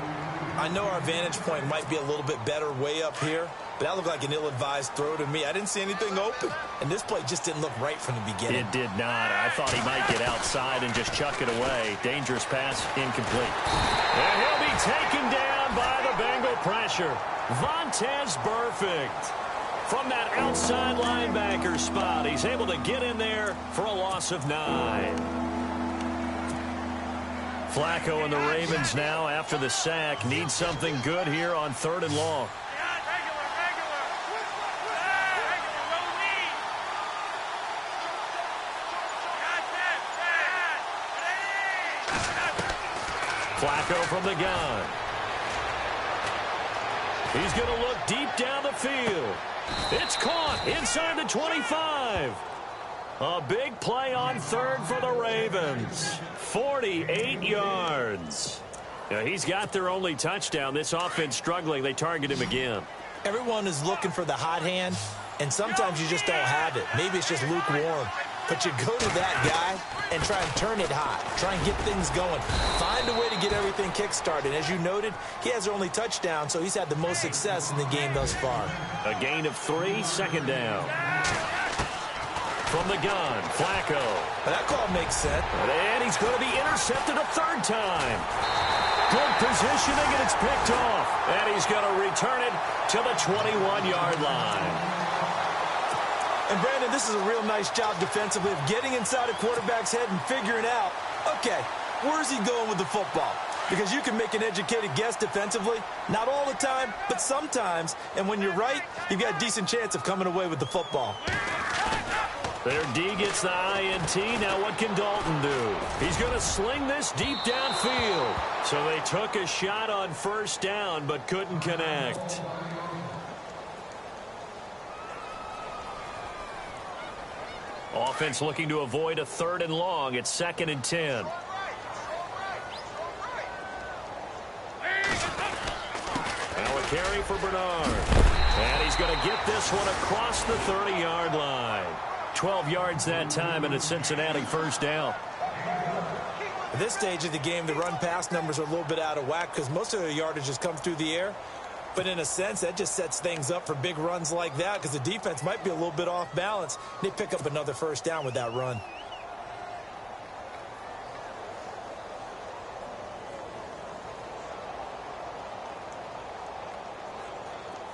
I know our vantage point might be a little bit better way up here, but that looked like an ill-advised throw to me. I didn't see anything open, and this play just didn't look right from the beginning. It did not. I thought he might get outside and just chuck it away. Dangerous pass, incomplete. And he'll be taken down by the Bengal pressure. Vontaze Burfict. From that outside linebacker spot, he's able to get in there for a loss of 9. Flacco and the Ravens now, after the sack, need something good here on 3rd and long. Flacco from the gun. He's going to look deep down the field. It's caught inside the 25. A big play on 3rd for the Ravens. 48 yards. Now, he's got their only touchdown. This offense struggling. They target him again. Everyone is looking for the hot hand, and sometimes you just don't have it. Maybe it's just lukewarm. But you go to that guy and try and turn it hot. Try and get things going. Find a way to get everything kick-started. As you noted, he has their only touchdown, so he's had the most success in the game thus far. A gain of 3, second down. From the gun, Flacco. Well, that call makes sense. And he's going to be intercepted a 3rd time. Good positioning, and it's picked off. And he's going to return it to the 21-yard line. And, Brandon, this is a real nice job defensively of getting inside a quarterback's head and figuring out, okay, where's he going with the football? Because you can make an educated guess defensively. Not all the time, but sometimes. And when you're right, you've got a decent chance of coming away with the football. Their D gets the INT. Now what can Dalton do? He's going to sling this deep downfield. So they took a shot on first down but couldn't connect. Offense looking to avoid a 3rd and long. It's 2nd and 10. Now a carry for Bernard. And he's going to get this one across the 30-yard line. 12 yards that time, and it's Cincinnati first down. At this stage of the game, the run-pass numbers are a little bit out of whack because most of the yardage has come through the air. But in a sense, that just sets things up for big runs like that because the defense might be a little bit off balance. They pick up another first down with that run.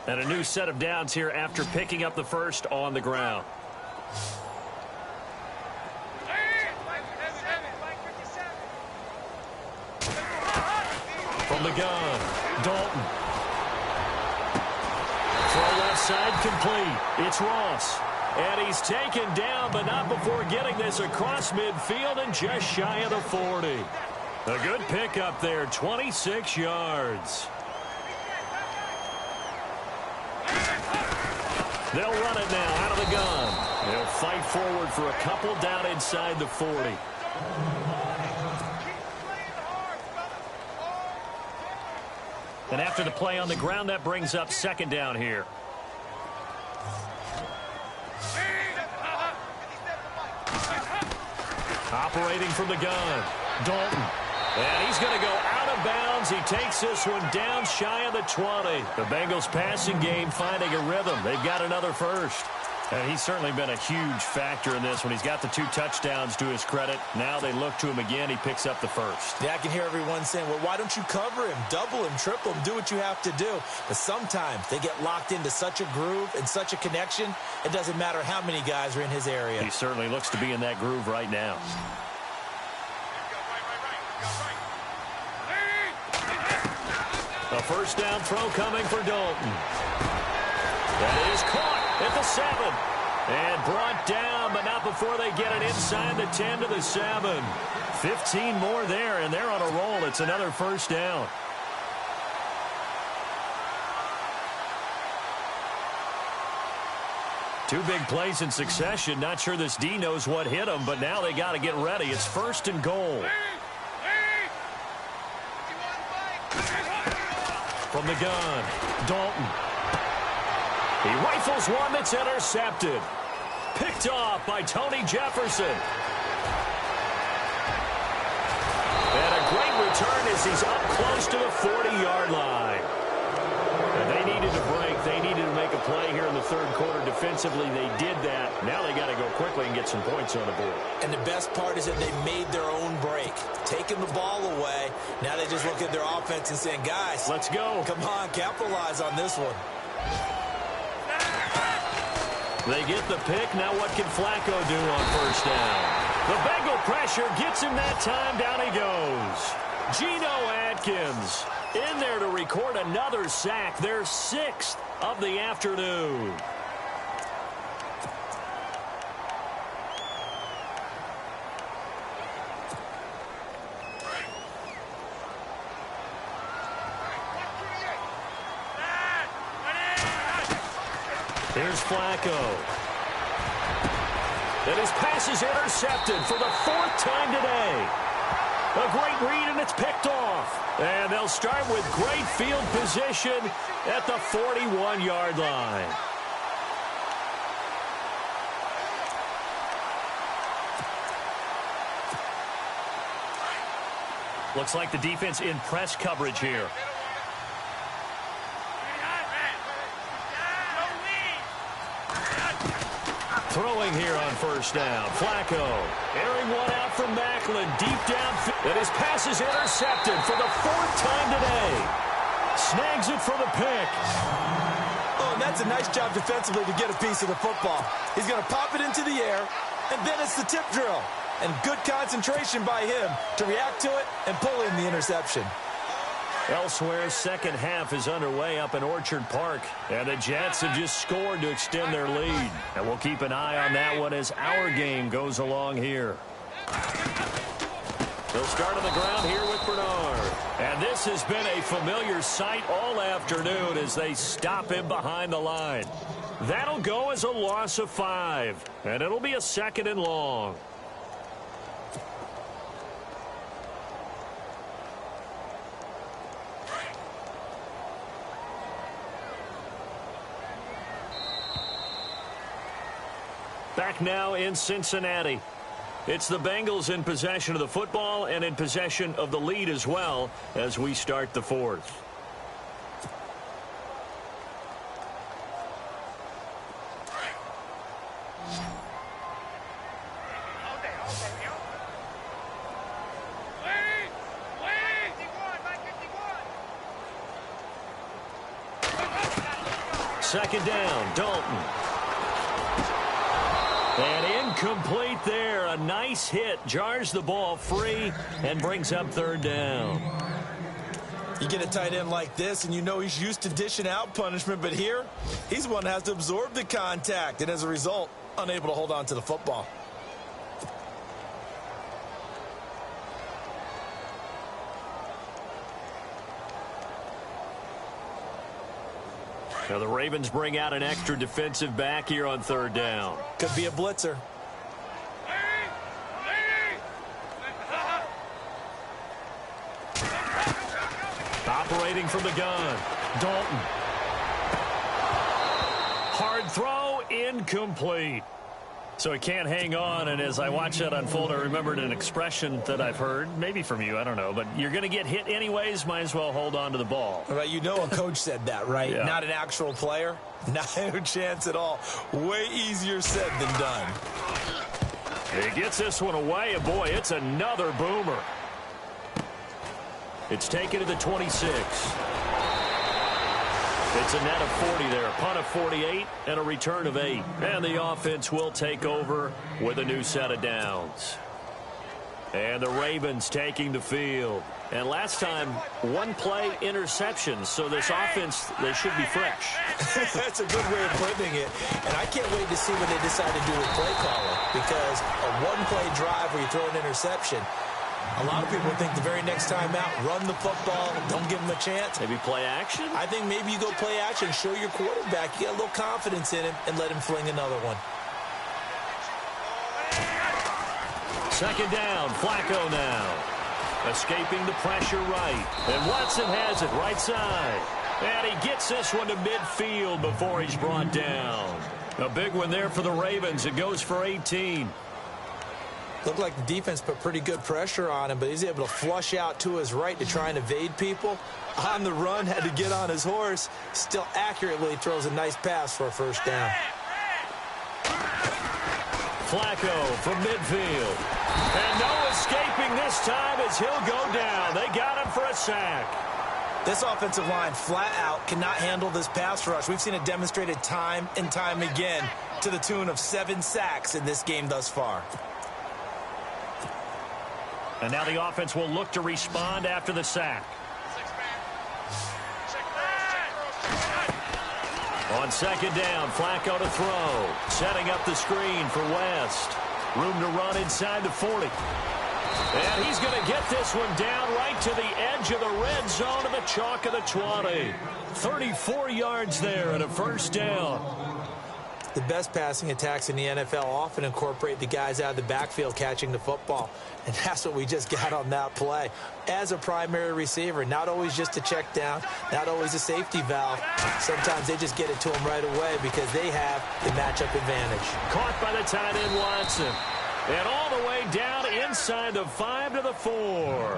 And a new set of downs here after picking up the first on the ground. From the gun, Dalton. Throw left side complete. It's Ross. And he's taken down, but not before getting this across midfield and just shy of the 40. A good pickup there, 26 yards. They'll run it now out of the gun. They'll fight forward for a couple down inside the 40. And after the play on the ground, that brings up 2nd down here. Operating from the gun, Dalton. And he's going to go out of bounds. He takes this one down shy of the 20. The Bengals passing game finding a rhythm. They've got another first. And he's certainly been a huge factor in this when he's got the 2 touchdowns to his credit. Now they look to him again. He picks up the first. Yeah, I can hear everyone saying, well, why don't you cover him, double him, triple him, do what you have to do. But sometimes they get locked into such a groove and such a connection, it doesn't matter how many guys are in his area. He certainly looks to be in that groove right now. A first down throw coming for Dalton. That is caught at the 7. And brought down, but not before they get it inside the 10 to the 7. 15 more there, and they're on a roll. It's another first down. Two big plays in succession. Not sure this D knows what hit him, but now they got to get ready. It's 1st and goal. From the gun, Dalton. He rifles one that's intercepted. Picked off by Tony Jefferson. And a great return as he's up close to the 40-yard line. And they needed a break. They needed to make a play here in the 3rd quarter. Defensively, they did that. Now they got to go quickly and get some points on the board. And the best part is that they made their own break. Taking the ball away. Now they just look at their offense and saying, guys, let's go. Come on, capitalize on this one. They get the pick. Now what can Flacco do on first down? The Bengal pressure gets him that time. Down he goes. Geno Atkins in there to record another sack. Their 6th of the afternoon. Here's Flacco. And his pass is intercepted for the 4th time today. A great read, and it's picked off. And they'll start with great field position at the 41-yard line. Looks like the defense in press coverage here. Throwing here on first down. Flacco airing one out from Macklin. Deep down. And his pass is intercepted for the 4th time today. Snags it for the pick. Oh, and that's a nice job defensively to get a piece of the football. He's going to pop it into the air, and then it's the tip drill. And good concentration by him to react to it and pull in the interception. Elsewhere, second half is underway up in Orchard Park. And the Jets have just scored to extend their lead. And we'll keep an eye on that one as our game goes along here. They'll start on the ground here with Bernard. And this has been a familiar sight all afternoon as they stop him behind the line. That'll go as a loss of 5. And it'll be a 2nd and long. Back now in Cincinnati. It's the Bengals in possession of the football and in possession of the lead as well as we start the 4th. Second down, Dalton. And incomplete there. A nice hit. Jars the ball free and brings up 3rd down. You get a tight end like this, and you know he's used to dishing out punishment, but here, he's the one that has to absorb the contact, and as a result, unable to hold on to the football. Now the Ravens bring out an extra defensive back here on 3rd down. Could be a blitzer. Operating from the gun, Dalton. Hard throw, incomplete. So he can't hang on, and as I watch that unfold, I remembered an expression that I've heard, maybe from you, I don't know, but you're going to get hit anyways, might as well hold on to the ball. Right, you know a coach said that, right? Yeah. Not an actual player? No chance at all. Way easier said than done. He gets this one away, and boy, it's another boomer. It's taken to the 26. It's a net of 40 there. Punt of 48 and a return of 8. And the offense will take over with a new set of downs. And the Ravens taking the field. And last time, 1-play interception. So this offense, they should be fresh. That's a good way of putting it. And I can't wait to see what they decide to do with play calling. Because a 1-play drive where you throw an interception, a lot of people think the very next time out, run the football, don't give him a chance. Maybe play action? I think maybe you go play action, show your quarterback, you get a little confidence in him, and let him fling another one. Second down, Flacco now. Escaping the pressure right. And Watson has it right side. And he gets this one to midfield before he's brought down. A big one there for the Ravens. It goes for 18. Looked like the defense put pretty good pressure on him, but he's able to flush out to his right to try and evade people. On the run, had to get on his horse. Still accurately throws a nice pass for a 1st down. Flacco from midfield. And no escaping this time as he'll go down. They got him for a sack. This offensive line flat out cannot handle this pass rush. We've seen it demonstrated time and time again to the tune of 7 sacks in this game thus far. And now the offense will look to respond after the sack. On 2nd down, Flacco to throw. Setting up the screen for West. Room to run inside the 40. And he's going to get this one down right to the edge of the red zone of the chalk of the 20. 34 yards there and a 1st down. The best passing attacks in the NFL often incorporate the guys out of the backfield catching the football. And that's what we just got on that play. As a primary receiver, not always just a check down, not always a safety valve. Sometimes they just get it to them right away because they have the matchup advantage. Caught by the tight end Watson. And all the way down inside the 5 to the 4.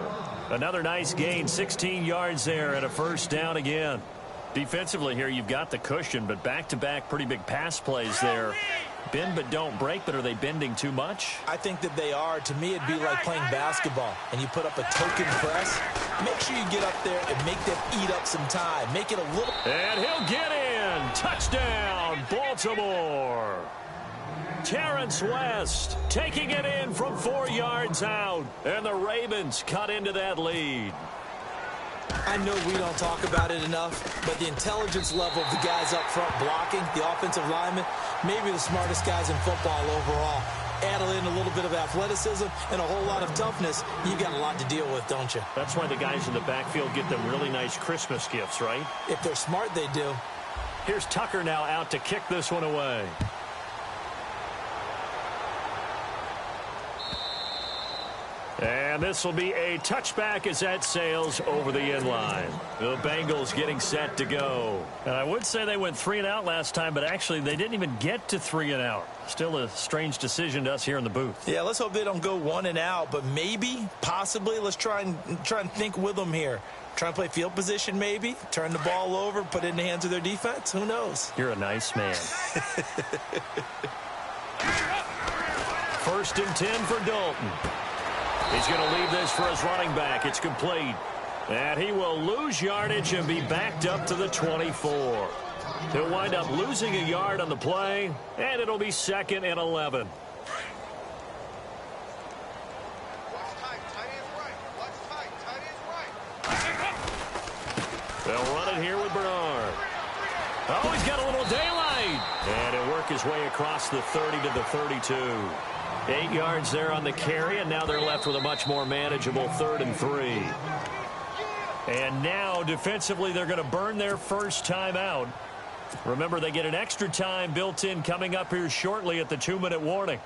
Another nice gain, 16 yards there and a 1st down again. Defensively here, you've got the cushion, but back-to-back pretty big pass plays there. Bend but don't break, but are they bending too much? I think that they are. To me, it'd be like playing basketball, and you put up a token press. Make sure you get up there and make them eat up some time. Make it a little... And he'll get in. in. Touchdown, Baltimore. Terrence West taking it in from 4 yards out. And the Ravens cut into that lead. I know we don't talk about it enough, but the intelligence level of the guys up front blocking, the offensive linemen, maybe the smartest guys in football overall. Add in a little bit of athleticism and a whole lot of toughness, you've got a lot to deal with, don't you? That's why the guys in the backfield get them really nice Christmas gifts, right? If they're smart, they do. Here's Tucker now out to kick this one away. And this will be a touchback as that sails over the end line. The Bengals getting set to go. And I would say they went 3 and out last time, but actually they didn't even get to 3 and out. Still a strange decision to us here in the booth. Yeah, let's hope they don't go 1 and out, but maybe, possibly, let's try and think with them here. Try and play field position maybe, turn the ball over, put it in the hands of their defense. Who knows? You're a nice man. 1st and 10 for Dalton. He's going to leave this for his running back. It's complete. And he will lose yardage and be backed up to the 24. He'll wind up losing a yard on the play, and it'll be 2nd and 11. They'll run it here with Bernard. Oh, he's got a little daylight. And he'll work his way across the 30 to the 32. 8 yards there on the carry, and now they're left with a much more manageable 3rd and 3. And now, defensively, they're going to burn their first time out. Remember, they get an extra time built in coming up here shortly at the 2-minute warning.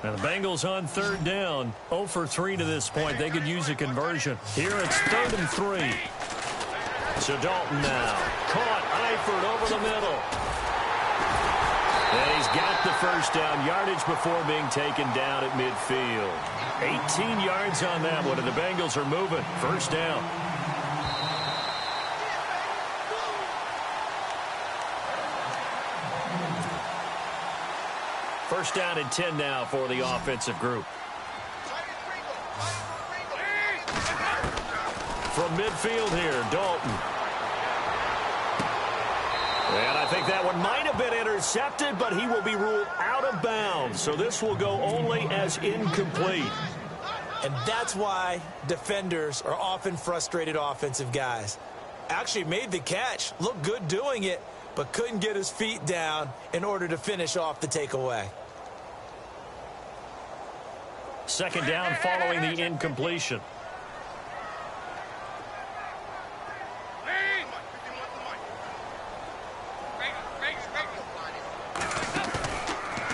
And the Bengals on 3rd down. 0 for 3 to this point. They could use a conversion. Here it's 3rd and 3. So Dalton now. Caught Eifert over the middle. And he's got the first down. Yardage before being taken down at midfield. 18 yards on that one, and the Bengals are moving. First down. First down and 10 now for the offensive group. From midfield here, Dalton. And I think that one might have been intercepted, but he will be ruled out of bounds. So this will go only as incomplete. And that's why defenders are often frustrated offensive guys. Actually made the catch, looked good doing it, but couldn't get his feet down in order to finish off the takeaway. 2nd down following the incompletion.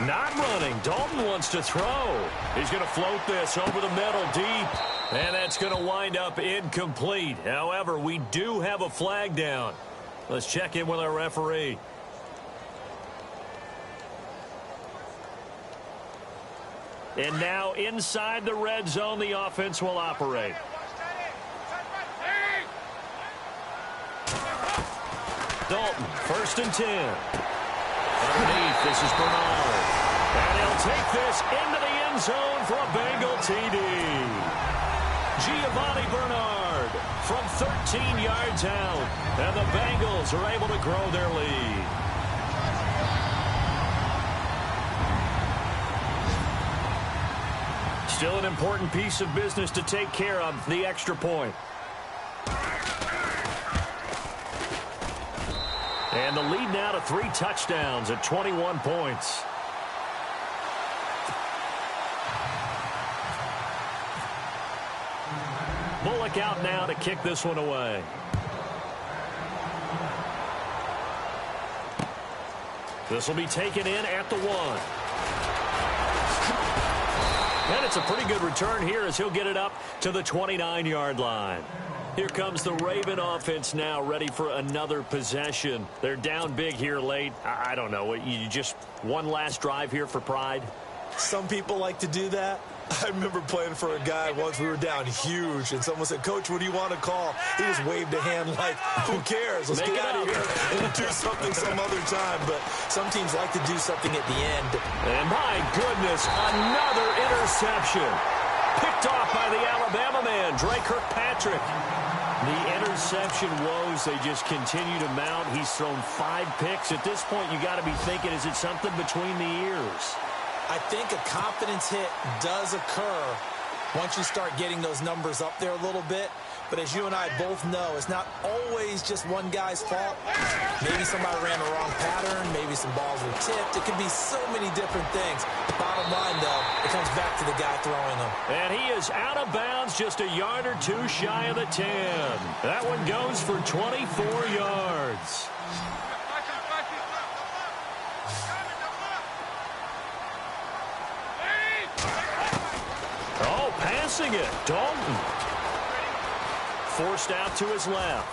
Not running. Dalton wants to throw. He's going to float this over the middle deep. And that's going to wind up incomplete. However, we do have a flag down. Let's check in with our referee. And now inside the red zone, the offense will operate. Dalton, 1st and 10. Underneath, this is Bernard. And he'll take this into the end zone for a Bengal TD. Giovanni Bernard from 13 yards out. And the Bengals are able to grow their lead. Still an important piece of business to take care of, the extra point. And the lead now to 3 touchdowns at 21 points. Bullock out now to kick this one away. This will be taken in at the 1. And it's a pretty good return here as he'll get it up to the 29-yard line. Here comes the Raven offense now, ready for another possession. They're down big here late. I don't know. You just one last drive here for pride? Some people like to do that. I remember playing for a guy once. We were down huge, and someone said, "Coach, what do you want to call?" He just waved a hand like, "Who cares? Let's get out of here and do something some other time." But some teams like to do something at the end. And my goodness, another interception. Picked off by the Alabama man, Dre Kirkpatrick. The interception woes, they just continue to mount. He's thrown 5 picks. At this point, you got to be thinking, is it something between the ears? I think a confidence hit does occur once you start getting those numbers up there a little bit. But as you and I both know, it's not always just one guy's fault. Maybe somebody ran the wrong pattern. Maybe some balls were tipped. It could be so many different things. Bottom line, though, it comes back to the guy throwing them. And he is out of bounds, just a yard or 2 shy of the 10. That one goes for 24 yards. Oh, passing it. Dalton. Forced out to his left.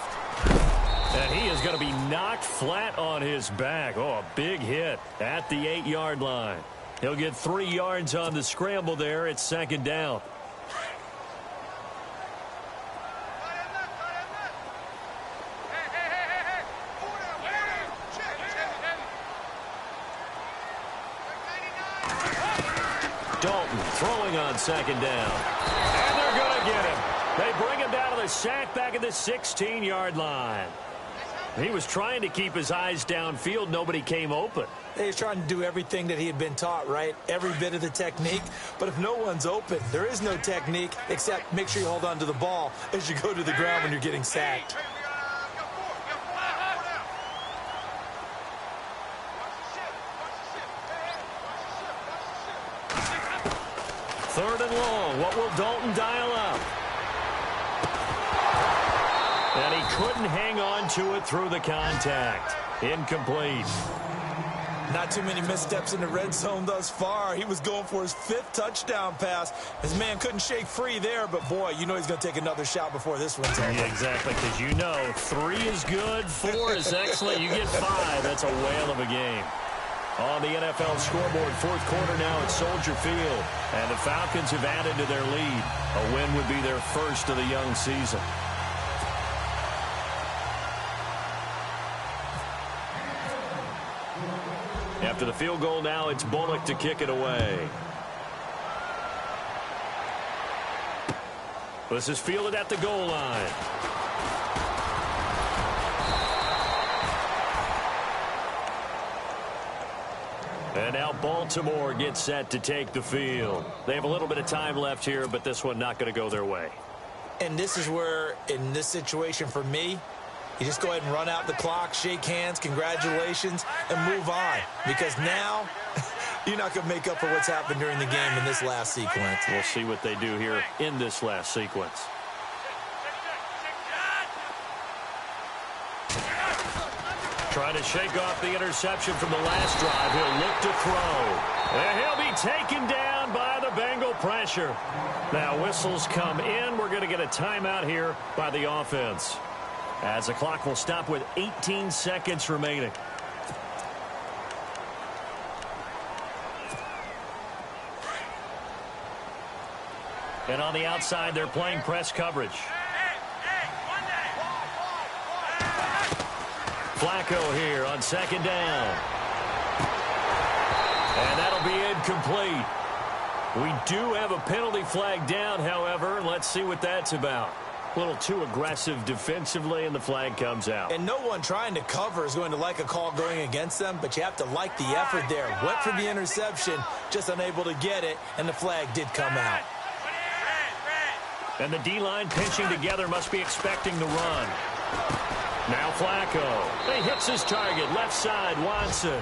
And he is going to be knocked flat on his back. Oh, a big hit at the 8-yard line. He'll get 3 yards on the scramble there. It's 2nd down. Dalton throwing on 2nd down. And they're going to get him. They bring him down to the sack back at the 16-yard line. He was trying to keep his eyes downfield. Nobody came open. He was trying to do everything that he had been taught, right? Every bit of the technique. But if no one's open, there is no technique except make sure you hold on to the ball as you go to the ground when you're getting sacked. Third and long. What will Dalton dial up? And he couldn't hang on to it through the contact. Incomplete. Not too many missteps in the red zone thus far. He was going for his 5th touchdown pass. His man couldn't shake free there, but boy, you know he's going to take another shot before this one's over. Yeah, exactly, because you know 3 is good, 4 is excellent. You get 5, that's a whale of a game. On the NFL scoreboard, 4th quarter now at Soldier Field. And the Falcons have added to their lead. A win would be their first of the young season. After the field goal now, it's Bullock to kick it away. This is fielded at the goal line. And now Baltimore gets set to take the field. They have a little bit of time left here, but this one not going to go their way. And this is where, in this situation for me, you just go ahead and run out the clock, shake hands, congratulations, and move on. Because now, you're not going to make up for what's happened during the game in this last sequence. We'll see what they do here in this last sequence. Trying to shake off the interception from the last drive. He'll look to throw. And he'll be taken down by the Bengal pressure. Now whistles come in. We're going to get a timeout here by the offense, as the clock will stop with 18 seconds remaining. And on the outside, they're playing press coverage. Flacco here on 2nd down. And that'll be incomplete. We do have a penalty flag down, however. Let's see what that's about. A little too aggressive defensively, and the flag comes out. And no one trying to cover is going to like a call going against them, but you have to like the effort there. Went for the interception, just unable to get it, and the flag did come out. And the D-line pinching together, must be expecting the run. Now Flacco. He hits his target, left side, Watson.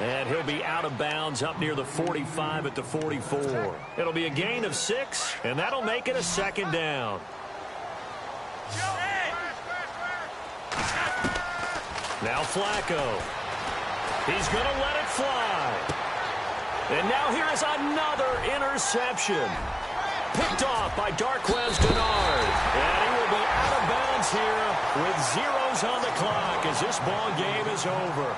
And he'll be out of bounds up near the 45 at the 44. It'll be a gain of 6, and that'll make it a 2nd down. Now Flacco. He's going to let it fly. And now here is another interception. Picked off by Darquez Denard. And he will be out of bounds here with zeros on the clock as this ball game is over.